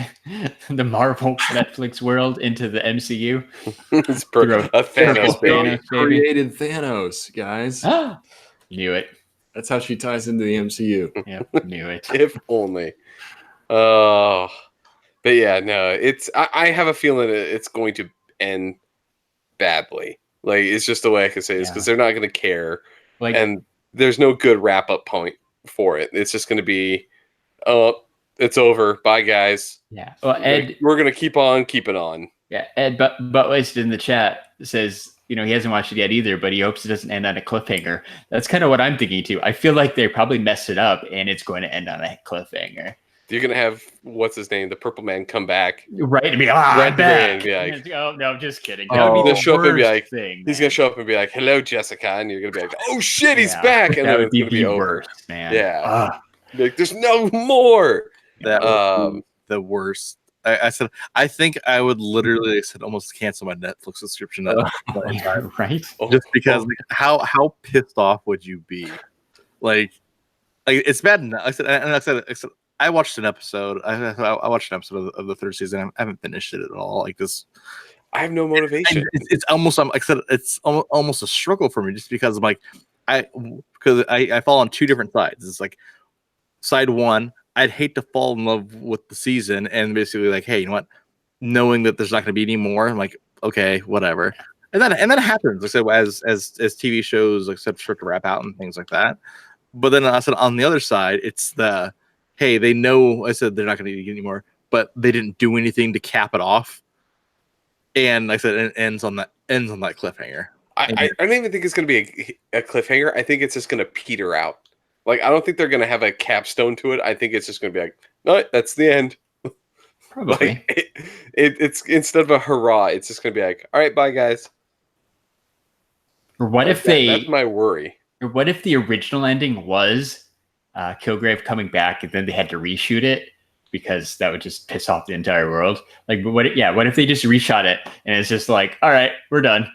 the Marvel Netflix world into the MCU? It's a Thanos baby. Created Thanos, guys. Knew it. That's how she ties into the MCU. Yeah, knew it. If only. Oh, but yeah, no. It's I have a feeling it's going to end badly. Like, it's just the way I can say this, because they're not going to care. Like, and there's no good wrap up point for it. It's just going to be, oh, it's over. Bye, guys. Yeah. Well, Ed, we're gonna keep on keeping on. Yeah, Ed Buttwasted in the chat says, he hasn't watched it yet either, but he hopes it doesn't end on a cliffhanger. That's kind of what I'm thinking too. I feel like they probably messed it up, and it's going to end on a cliffhanger. You're gonna have what's his name, the Purple Man, come back, right? To be right back. Oh no, just kidding. That would be the show up and be like, he's gonna show up and be like, "Hello, Jessica," and you're gonna be like, "Oh shit, he's back!" And that then would it's gonna be over, worst, man. Yeah. Like, there's no more. That would be the worst. I said, I think I would literally almost cancel my Netflix subscription. Right? Just because, like, how pissed off would you be? Like it's bad enough. I said, I watched an episode. I watched an episode of the 3rd season. I haven't finished it at all. Like this, I have no motivation. It's almost, like I said, it's almost a struggle for me, just because I'm like, I fall on 2 different sides. It's like, side one, I'd hate to fall in love with the season and basically like, hey, you know what? Knowing that there's not going to be any more, I'm like, okay, whatever. And then it happens. Like I said, as TV shows, like I said, start to wrap out and things like that. But then I said, on the other side, it's the, hey, they know, I said they're not going to get any more, but they didn't do anything to cap it off. And like I said, it ends on that cliffhanger. I don't even think it's going to be a cliffhanger. I think it's just going to peter out. Like, I don't think they're going to have a capstone to it. I think it's just going to be like, no, that's the end. Probably. Like, it's instead of a hurrah, it's just going to be like, all right, bye, guys. Or what if that's my worry. Or what if the original ending was Kilgrave coming back, and then they had to reshoot it, because that would just piss off the entire world? Like, what if they just reshot it and it's just like, all right, we're done,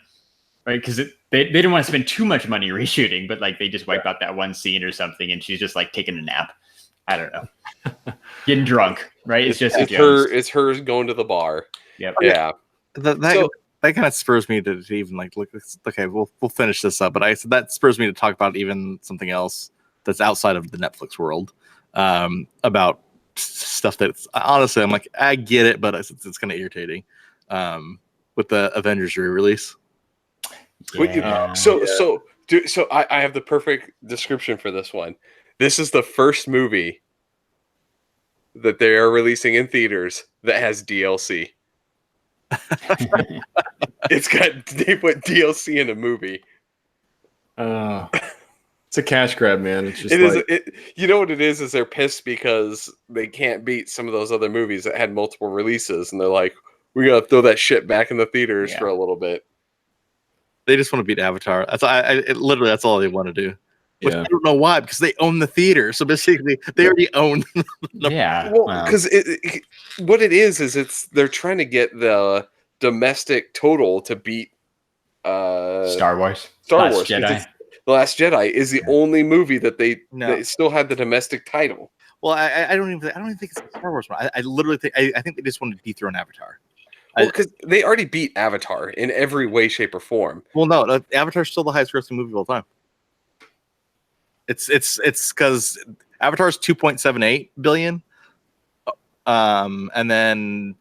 right? Because they didn't want to spend too much money reshooting, but like they just wipe out that one scene or something, and she's just like taking a nap. I don't know, getting drunk, right? It's her going to the bar. Yep. Yeah. That kind of spurs me to even like look. Okay, we'll finish this up, but I said that spurs me to talk about even something else that's outside of the Netflix world, about stuff that's honestly, I'm like, I get it, but it's kind of irritating, with the Avengers re-release. Yeah. So I have the perfect description for this one. This is the first movie that they are releasing in theaters that has DLC. It's got they put DLC in a movie. It's a cash grab, man. It's just You know what it is? Is they're pissed because they can't beat some of those other movies that had multiple releases, and they're like, "We gotta throw that shit back in the theaters for a little bit." They just want to beat Avatar. Literally that's all they want to do. Which I don't know why, because they own the theater. So basically, they already own. Well, because what it is they're trying to get the domestic total to beat Star Wars. Last Jedi. The Last Jedi is the only movie that they still had the domestic title. Well, I don't even think it's a Star Wars one. I literally think I think they just wanted to dethrone Avatar. Well, because they already beat Avatar in every way, shape, or form. Well, no, Avatar's still the highest grossing movie of all time. It's because Avatar's 2.78 billion, and then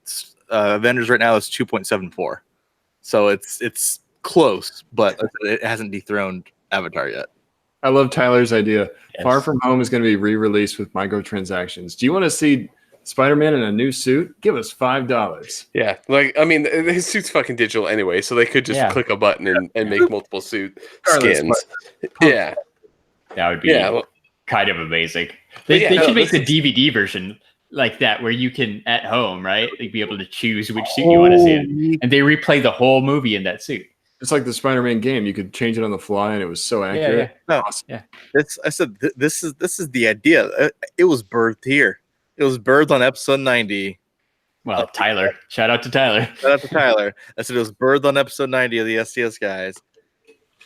Avengers right now is 2.74. So it's close, but it hasn't dethroned Avatar yet. I love Tyler's idea. Yes. Far From Home is going to be re-released with microtransactions. Do you want to see Spider-Man in a new suit? Give us $5. Yeah, like I mean, his suit's fucking digital anyway, so they could just click a button and make multiple suit skins. Yeah, that would be kind of amazing. They should make the DVD version like that, where you can at home, right? Like, be able to choose which suit you want to see in, and they replay the whole movie in that suit. It's like the Spider-Man game; you could change it on the fly, and it was so accurate. I said this is the idea. It was birthed here. It was birthed on episode 90. Well, Tyler, shout out to Tyler. Shout out to Tyler. I said it was birthed on episode 90 of the STS Guys.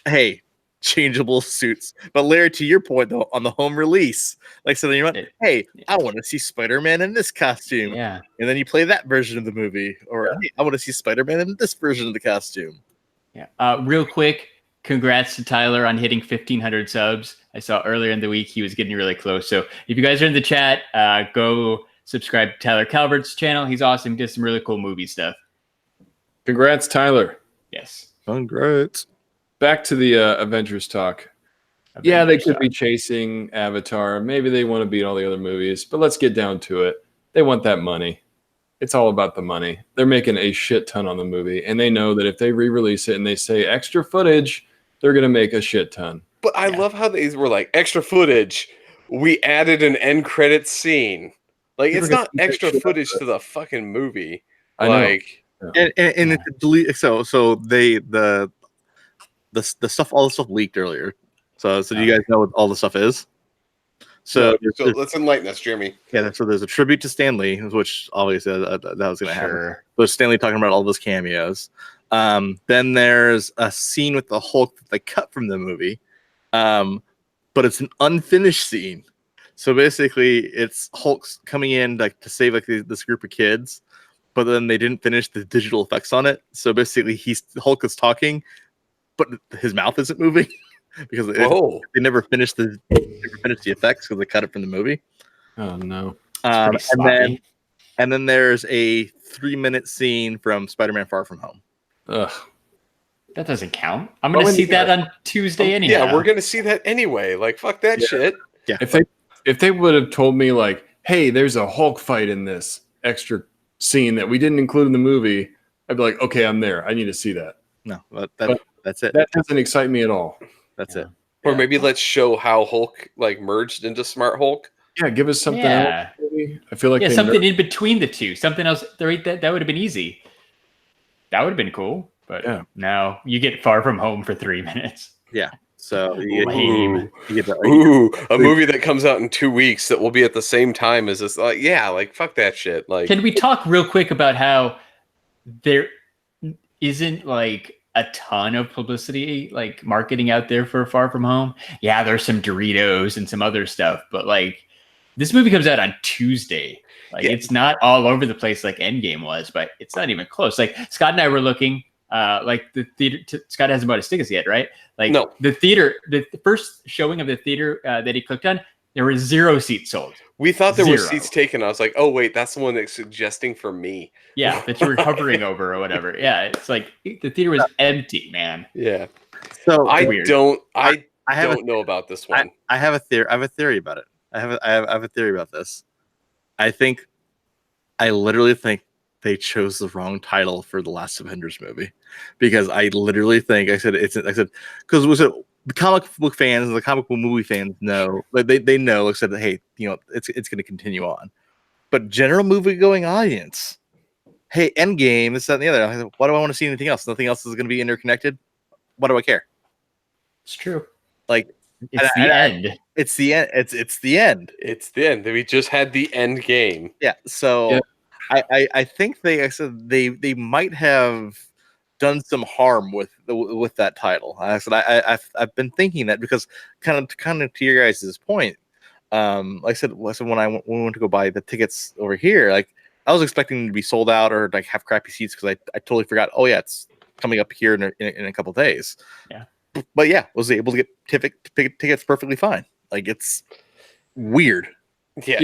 Hey, changeable suits. But Larry, to your point though, on the home release, like so, you went, hey, I want to see Spider-Man in this costume. Yeah, and then you play that version of the movie, or hey, I want to see Spider-Man in this version of the costume. Yeah. Real quick, congrats to Tyler on hitting 1,500 subs. I saw earlier in the week he was getting really close. So if you guys are in the chat, go subscribe to Tyler Calvert's channel. He's awesome. Does some really cool movie stuff. Congrats, Tyler. Yes. Congrats. Back to the Avengers talk. They could be chasing Avatar. Maybe they want to beat all the other movies, but let's get down to it. They want that money. It's all about the money. They're making a shit ton on the movie, and they know that if they re-release it and they say extra footage, they're going to make a shit ton. But I love how they were like, extra footage. We added an end credits scene. Like, it's not extra footage to the fucking movie. I know. And it's delete. So they the stuff, all the stuff leaked earlier. So do you guys know what all the stuff is? So let's enlighten us, Jeremy. Yeah, so there's a tribute to Stan Lee, which obviously that was going to happen. So Stan Lee talking about all those cameos. Then there's a scene with the Hulk that they cut from the movie, but it's an unfinished scene. So basically, it's Hulk's coming in like to save like this group of kids, but then they didn't finish the digital effects on it. So basically, Hulk is talking, but his mouth isn't moving. Because they never finished the effects because they cut it from the movie. Oh no! And then there's a 3-minute scene from Spider-Man: Far From Home. Ugh, that doesn't count. I'm going to see that on Tuesday anyhow. Yeah, we're going to see that anyway. Like, fuck that shit. Yeah. If they would have told me like, hey, there's a Hulk fight in this extra scene that we didn't include in the movie, I'd be like, okay, I'm there. I need to see that. No, that's it. That doesn't excite me at all. That's it. Or maybe let's show how Hulk like merged into Smart Hulk. Yeah, give us something else. Maybe. I feel like something in between the two. Something else. That would have been easy. That would have been cool. But now you get Far From Home for 3 minutes. Yeah. So a movie that comes out in 2 weeks that will be at the same time as this. Like, like fuck that shit. Like, can we talk real quick about how there isn't like a ton of publicity, like marketing out there for Far From Home? Yeah, there's some Doritos and some other stuff, but like this movie comes out on Tuesday. Like it's not all over the place like Endgame was, but it's not even close. Like Scott and I were looking, like the theater. Scott hasn't bought his tickets yet, right? Like no. The theater, the first showing of the theater that he clicked on, there were 0 seats sold. We thought there were seats taken. I was like, oh wait, that's the one that's suggesting for me. Yeah, that you were hovering over or whatever. Yeah, it's like the theater was empty, man. Yeah. So I don't know about this one. I have a theory. I have a theory about it. I have a theory about this. I literally think they chose the wrong title for the last Avengers movie, because I literally think I said because was it the comic book fans and the comic book movie fans know, like they know, like I said, hey, it's going to continue on, but general movie going audience, hey, Endgame, this, that, and the other. I said, why do I want to see anything else? Nothing else is going to be interconnected. Why do I care? It's true. Like, It's the end. It's the end. It's the end. It's the end. We just had the end game. Yeah. So Yeah. I think I said they might have done some harm with that title. I said I've been thinking that, because kind of to your guys' point, like I said when when we went to go buy the tickets over here, like I was expecting them to be sold out or like have crappy seats, because I totally forgot. Oh yeah, it's coming up here in a couple days. Yeah. But yeah, was able to get tickets perfectly fine. Like, it's weird. Yeah.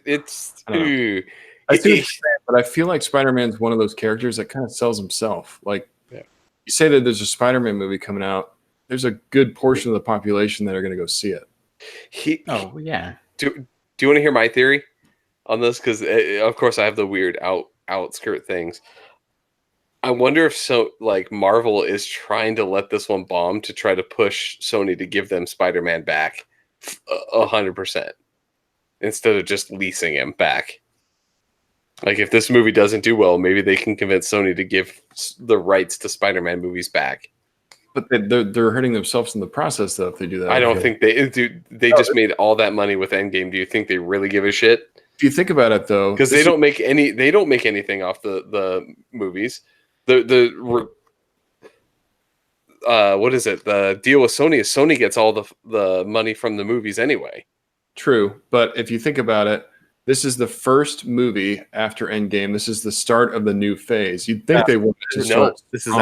It's. I don't know. Ooh. I see what you're saying, but I feel like Spider-Man's one of those characters that kind of sells himself. Like, Yeah. You say that there's a Spider-Man movie coming out, there's a good portion of the population that are going to go see it. Oh yeah. Do you want to hear my theory on this? Because of course I have the weird outskirt things. I wonder if Marvel is trying to let this one bomb to try to push Sony to give them Spider-Man back 100% instead of just leasing him back. Like, if this movie doesn't do well, maybe they can convince Sony to give the rights to Spider-Man movies back. But they're hurting themselves in the process, though, if they do that. I don't think they do. They just made all that money with Endgame. Do you think they really give a shit? If you think about it, though, Because they don't make anything off the movies. What is it? The deal with Sony is Sony gets all the money from the movies anyway. True, but if you think about it, this is the first movie after Endgame. This is the start of the new phase. You'd think they wanted to start. This is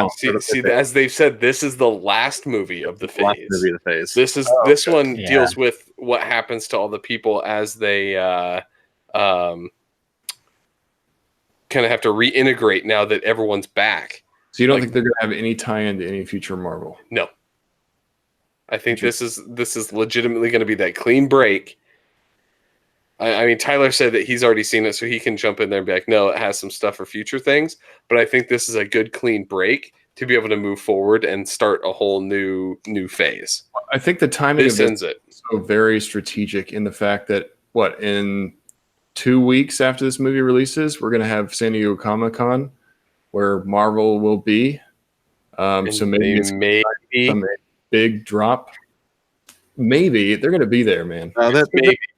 See, as they've said, this is the last movie of the phase. last movie of the phase. This one Yeah. deals with what happens to all the people as they kind of have to reintegrate now that everyone's back. So you don't think they're going to have any tie-in to any future Marvel? No, I think this is legitimately going to be that clean break. I mean, Tyler said that he's already seen it, so he can jump in there and be like, no, it has some stuff for future things. But I think this is a good clean break to be able to move forward and start a whole new phase. I think the timing This of ends it. is so very strategic in the fact that, in 2 weeks after this movie releases, we're going to have San Diego Comic-Con, where Marvel will be. So maybe it's some big drop. Maybe they're going to be there, man. They're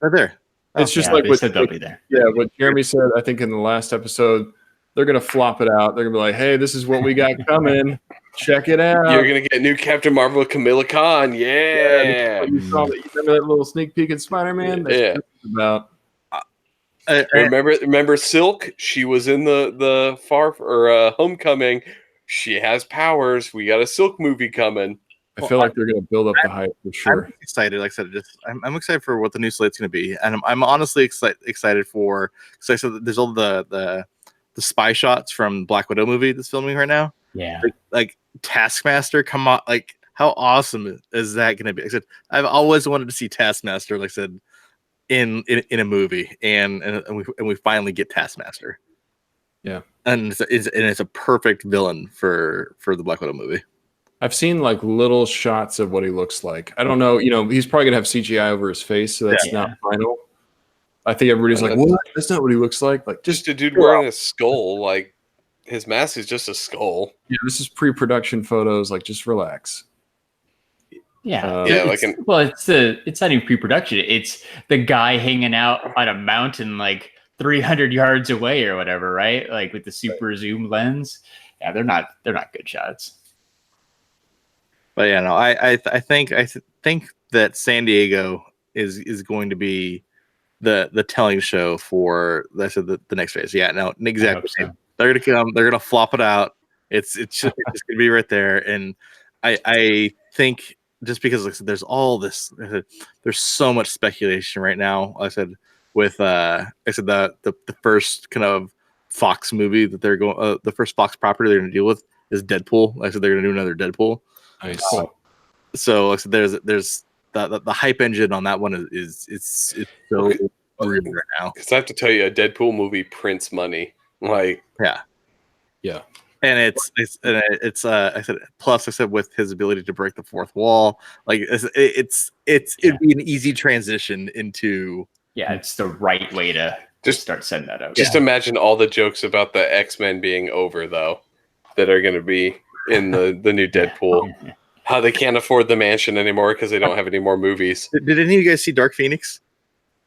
there. It's just Yeah, like they said they'll be there. Yeah, what Jeremy said, I think in the last episode, they're going to flop it out. They're going to be like, hey, this is what we got coming. Check it out. You're going to get new Captain Marvel, Camilla Khan. Yeah. You remember that little sneak peek at Spider-Man? Yeah. About. Remember Silk? She was in the Homecoming. She has powers. We got a Silk movie coming. I feel like they're going to build up the hype for sure. I'm excited. Like I said, I'm excited for what the new slate's going to be, and I'm honestly excited for, because I said there's all the spy shots from Black Widow movie that's filming right now. Yeah. Like Taskmaster, come on! Like, how awesome is that going to be? Like I said, I've always wanted to see Taskmaster, like I said, in a movie, and we finally get Taskmaster. Yeah, and it's a perfect villain for the Black Widow movie. I've seen like little shots of what he looks like. I don't know. He's probably gonna have CGI over his face, so that's not final. I think everybody's like, "What? That's not what he looks like." Like, just a dude wearing a skull. Like, his mask is just a skull. Yeah, this is pre-production photos. Like, just relax. Yeah, it's not even pre-production. It's the guy hanging out on a mountain like 300 yards away or whatever, right? Like with the super zoom lens. Yeah, they're not good shots. But yeah, no, I think that San Diego is going to be the telling show for the next phase. Yeah, no, exactly. So. They're gonna come. They're gonna flop it out. It's just gonna be right there. And I think just because like I said, there's all this, there's so much speculation right now. Like I said with the first kind of Fox movie that they're going, the first Fox property they're gonna deal with is Deadpool. Like I said, they're gonna do another Deadpool. Nice. So like I said, there's the hype engine on that one is so real right now. Because I have to tell you, a Deadpool movie prints money. Like, Yeah. And I said plus I said with his ability to break the fourth wall, like it'd be an easy transition into it's the right way to Just- start setting that up. just imagine all the jokes about the X-Men being over, though, that are going to be in the new Deadpool. How they can't afford the mansion anymore because they don't have any more movies. Did any of you guys see Dark Phoenix?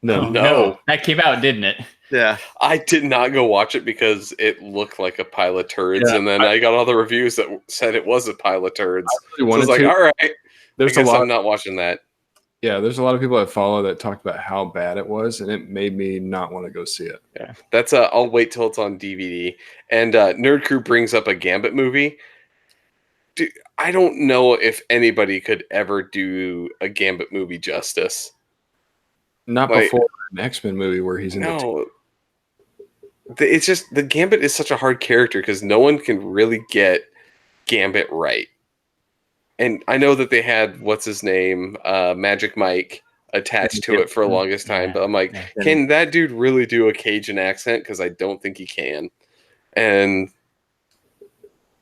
No. No. That came out, didn't it? Yeah. I did not go watch it because it looked like a pile of turds, Yeah, and then I got all the reviews that said it was a pile of turds. really So I was like, all right, There's I a guess lot. I'm not watching that. Yeah, there's a lot of people I follow that talked about how bad it was, and it made me not want to go see it. Yeah, that's I'll wait till it's on DVD. And Nerd Crew brings up a Gambit movie. Dude, I don't know if anybody could ever do a Gambit movie justice. Not Like, before an X-Men movie where he's in the team. No, it's just the Gambit is such a hard character because no one can really get Gambit right. And I know that they had what's his name, Magic Mike, attached to it for the longest time, but I'm like, can that dude really do a Cajun accent? Because I don't think he can, and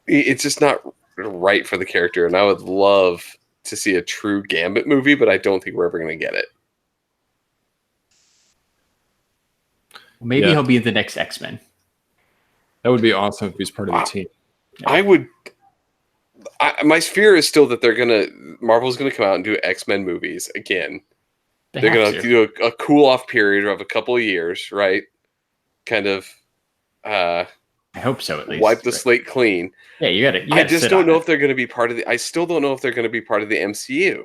it's just not right for the character. And I would love to see a true Gambit movie, but I don't think we're ever going to get it. Maybe he'll be the next X-Men. That would be awesome if he's part of the team. I would. My fear is still that Marvel's gonna come out and do X-Men movies again. They're gonna do a cool off period of a couple of years, right? Kind of. I hope so. At least wipe the slate clean. Yeah, you got to. I just don't know if they're going to be part of the. I still don't know if they're going to be part of the MCU.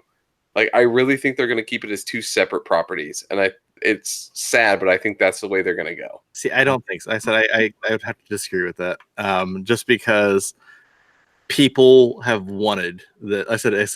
Like, I really think they're going to keep it as two separate properties, and it's sad, but I think that's the way they're going to go. See, I don't think so. I said I would have to disagree with that. Just because people have wanted that. I said that's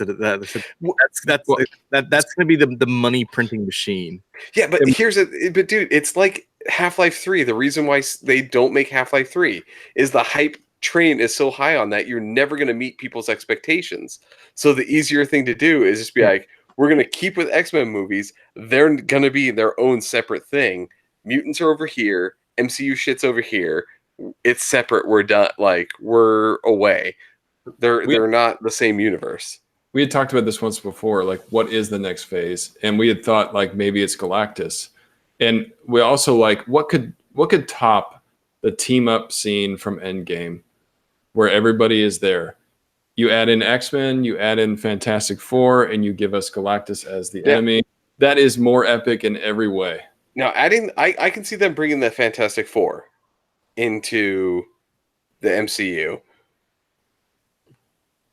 going to be the money printing machine. Yeah, but but dude, it's like Half-Life 3. The reason why they don't make Half-Life 3 is the hype train is so high on that you're never going to meet people's expectations. So the easier thing to do is just be like, we're going to keep with X-Men movies. They're going to be their own separate thing. Mutants are over here. MCU shit's over here. It's separate. We're done. Like, we're away. They're not the same universe. We had talked about this once before, like what is the next phase? And we had thought like maybe it's Galactus. And we also like what could top the team up scene from Endgame where everybody is there. You add in X-Men, you add in Fantastic Four, and you give us Galactus as the enemy. That is more epic in every way. Now, I can see them bringing the Fantastic Four into the MCU.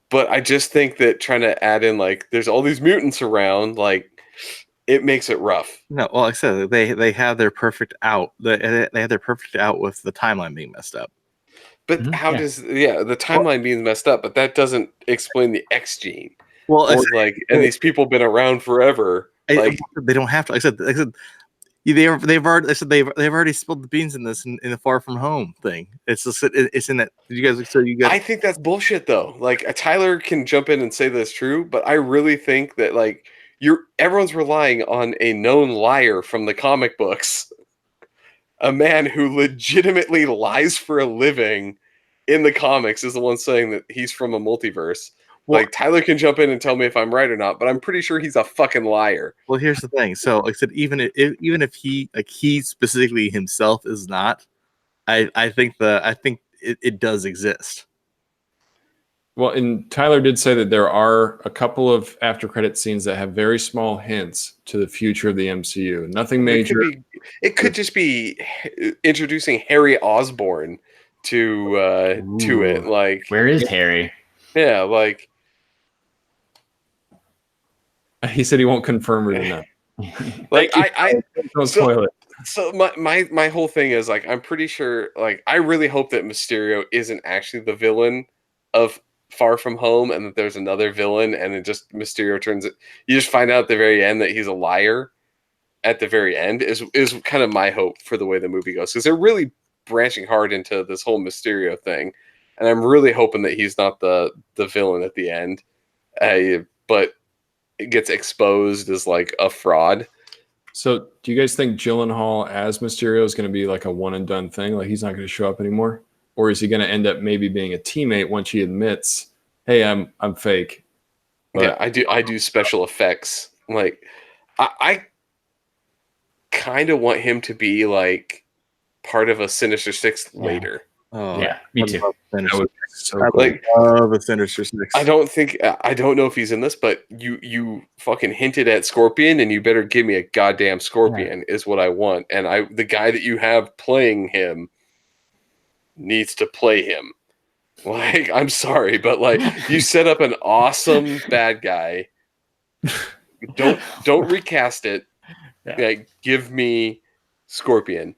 But I just think that trying to add in, like, there's all these mutants around, like, it makes it rough. No, well, like I said, they have their perfect out. They have their perfect out with the timeline being messed up. But the timeline being messed up, but that doesn't explain the X gene. Well, and these people been around forever. Like, they don't have to. Like I said they've already spilled the beans in this in the Far From Home thing. It's in that. I think that's bullshit though. Like, Tyler can jump in and say that's true, but I really think that like everyone's relying on a known liar from the comic books. A man who legitimately lies for a living in the comics is the one saying that he's from a multiverse. Well, like, Tyler can jump in and tell me if I'm right or not, but I'm pretty sure he's a fucking liar. Well, here's the thing. So, like I said, even if he specifically himself is not, I think it does exist. Well, and Tyler did say that there are a couple of after credit scenes that have very small hints to the future of the MCU. Nothing major. It could just be introducing Harry Osborn to it. Like, where is Harry? Yeah, like, he said he won't confirm or deny. Like, don't spoil it. So my whole thing is, like, I'm pretty sure, like, I really hope that Mysterio isn't actually the villain of Far From Home, and that there's another villain, and it just Mysterio turns it. You just find out at the very end that he's a liar. At the very end is kind of my hope for the way the movie goes, because they're really branching hard into this whole Mysterio thing, and I'm really hoping that he's not the villain at the end, but it gets exposed as like a fraud. So, do you guys think Gyllenhaal as Mysterio is going to be like a one and done thing? Like he's not going to show up anymore, or is he going to end up maybe being a teammate once he admits, "Hey, I'm fake." But, yeah, I do special effects. Like, I kind of want him to be like part of a Sinister Six later. Oh, Yeah, me too. that would be so I cool. Like, love a Sinister Six. I don't know if he's in this, but you fucking hinted at Scorpion, and you better give me a goddamn Scorpion is what I want. And the guy that you have playing him needs to play him. Like, I'm sorry, but like you set up an awesome bad guy. Don't recast it. Yeah. Like, give me Scorpion.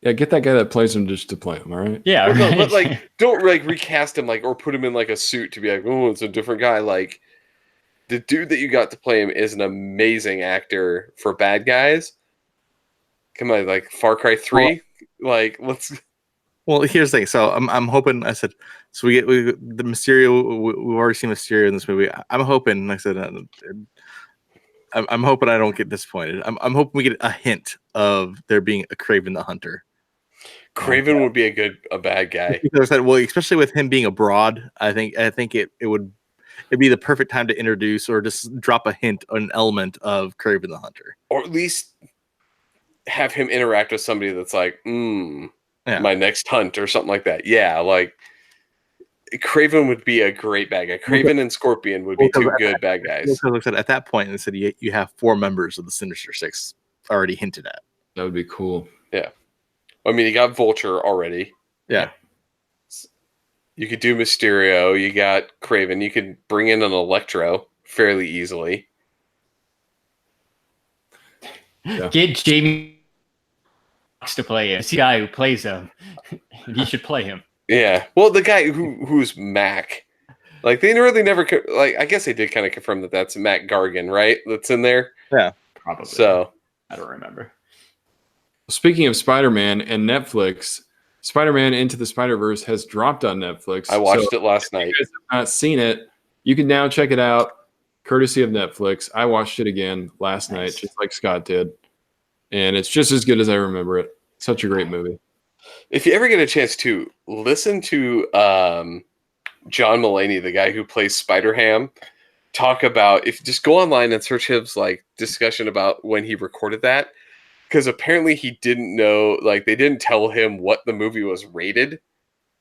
Yeah, get that guy that plays him just to play him. All right. Yeah, Well, no, right. but like, don't like recast him, like, or put him in like a suit to be like, oh, it's a different guy. Like, the dude that you got to play him is an amazing actor for bad guys. Come on, like Far Cry 3. Like, let's. Well, here's the thing. So I'm hoping. I said so. We the Mysterio. We've already seen Mysterio in this movie. I'm hoping. Like I said, I'm hoping I don't get disappointed. I'm hoping we get a hint of there being a Kraven the Hunter. Craven would be a bad guy. Because well, especially with him being abroad, I think it'd be the perfect time to introduce or just drop a hint, an element of Kraven the Hunter, Or at least have him interact with somebody that's like, Yeah. my next hunt or something like that. Yeah, like Craven would be a great bad guy. Craven and Scorpion would be two good bad guys. Because like I said, at that point, they said you have 4 members of the Sinister Six already hinted at. That would be cool. Yeah. I mean, you got Vulture already. Yeah. You could do Mysterio. You got Craven. You could bring in an Electro fairly easily. Yeah. Get Jamie Foxx to play him. It's the guy who plays him. He should play him. Yeah. Well, the guy who's Mac. Like, they really never... Like, I guess they did kind of confirm that that's Mac Gargan, right? That's in there? Yeah. Probably. So... I don't remember. Speaking of Spider-Man and Netflix, Spider-Man Into the Spider-Verse has dropped on Netflix. I watched it last night. If you guys have not seen it, you can now check it out, courtesy of Netflix. I watched it again last night, just like Scott did. And it's just as good as I remember it. Such a great movie. If you ever get a chance to listen to John Mulaney, the guy who plays Spider-Ham, talk about, if you just go online and search his like discussion about when he recorded that, because apparently he didn't know, like they didn't tell him what the movie was rated,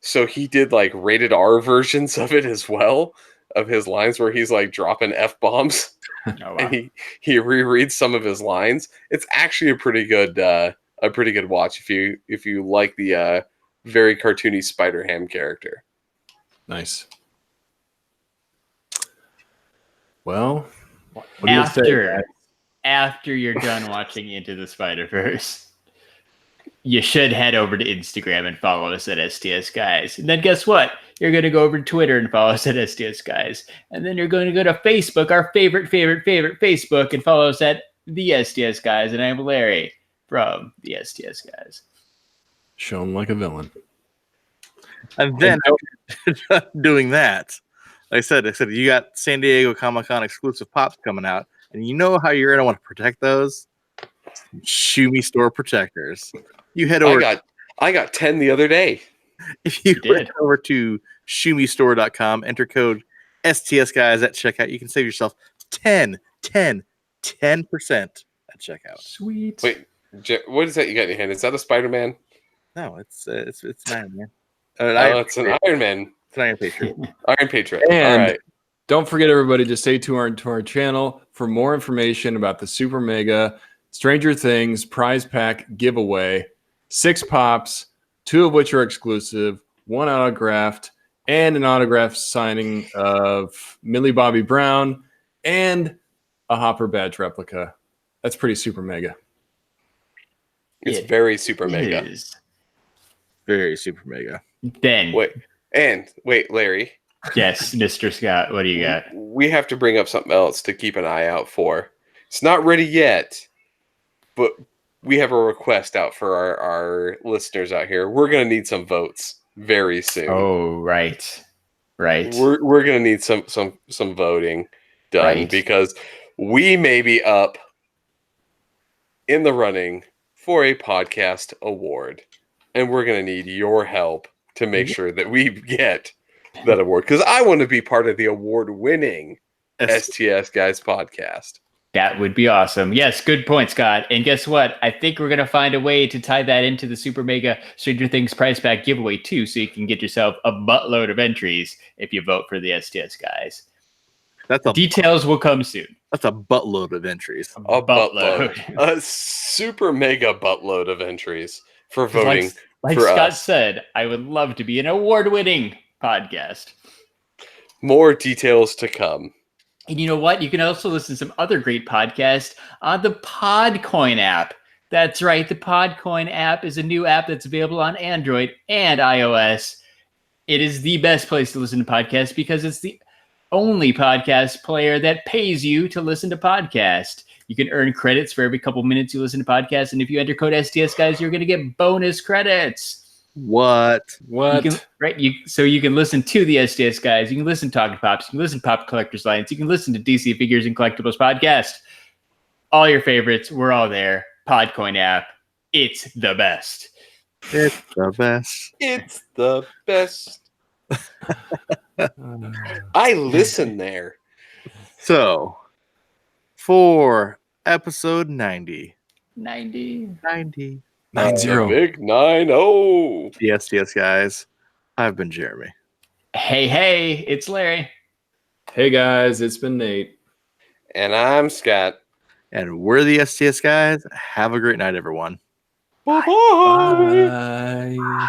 so he did like rated R versions of it as well, of his lines where he's like dropping F-bombs. Oh, wow. And he rereads some of his lines. It's actually a pretty good watch if you like the very cartoony Spider-Ham character. Nice. Well, what do you say, guys? After you're done watching Into the Spider-Verse, you should head over to Instagram and follow us at STS Guys. And then guess what? You're going to go over to Twitter and follow us at STS Guys. And then you're going to go to Facebook, our favorite Facebook, and follow us at the STS Guys. And I'm Larry from the STS Guys. Show him like a villain. And then doing that, like I said you got San Diego Comic-Con exclusive pops coming out, and you know how you're gonna want to protect those? Shumi store protectors. You head over. I got 10 the other day. If you head over to shumistore.com, enter code STS Guys at checkout, you can save yourself 10% at checkout. Sweet. Wait, what is that you got in your hand? Is that a Spider-Man? No, it's Iron Man. It's an Iron Man. It's an Iron Patriot. Iron Patriot. And all right. don't forget, everybody, to stay tuned to our channel for more information about the Super Mega Stranger Things prize pack giveaway. 6 pops, 2 of which are exclusive, 1 autographed, and an autograph signing of Millie Bobby Brown and a Hopper badge replica. That's pretty super mega. It's very super mega. Is. Very super mega. Then wait, Larry. Yes, Mr. Scott, what do you got? We have to bring up something else to keep an eye out for. It's not ready yet, but we have a request out for our listeners out here. We're going to need some votes very soon. Oh, right. We're going to need some voting done because we may be up in the running for a podcast award. And we're going to need your help to make sure that we get that award. Because I want to be part of the award-winning STS Guys podcast. That would be awesome. Yes, good point, Scott. And guess what? I think we're going to find a way to tie that into the Super Mega Stranger Things prize pack giveaway too, so you can get yourself a buttload of entries if you vote for the STS Guys. Details will come soon. That's a buttload of entries. A buttload. A super mega buttload of entries for voting. Like for Scott us. said, I would love to be an award-winning podcast. More details to come. And you know what? You can also listen to some other great podcasts on the Podcoin app. That's right. The Podcoin app is a new app that's available on Android and iOS. It is the best place to listen to podcasts because it's the only podcast player that pays you to listen to podcasts. You can earn credits for every couple minutes you listen to podcasts. And if you enter code STS Guys, you're going to get bonus credits. What? So you can listen to the STS Guys. You can listen to Talking Pops. You can listen to Pop Collectors Alliance. You can listen to DC Figures and Collectibles podcast. All your favorites. We're all there. Podcoin app. It's the best. It's the best. It's the best. I listen there. So, for episode 90. 90. 90. 90. Big 9-0. The STS Guys. I've been Jeremy. Hey, it's Larry. Hey guys, it's been Nate. And I'm Scott. And we're the STS Guys. Have a great night, everyone. Bye-bye. Bye.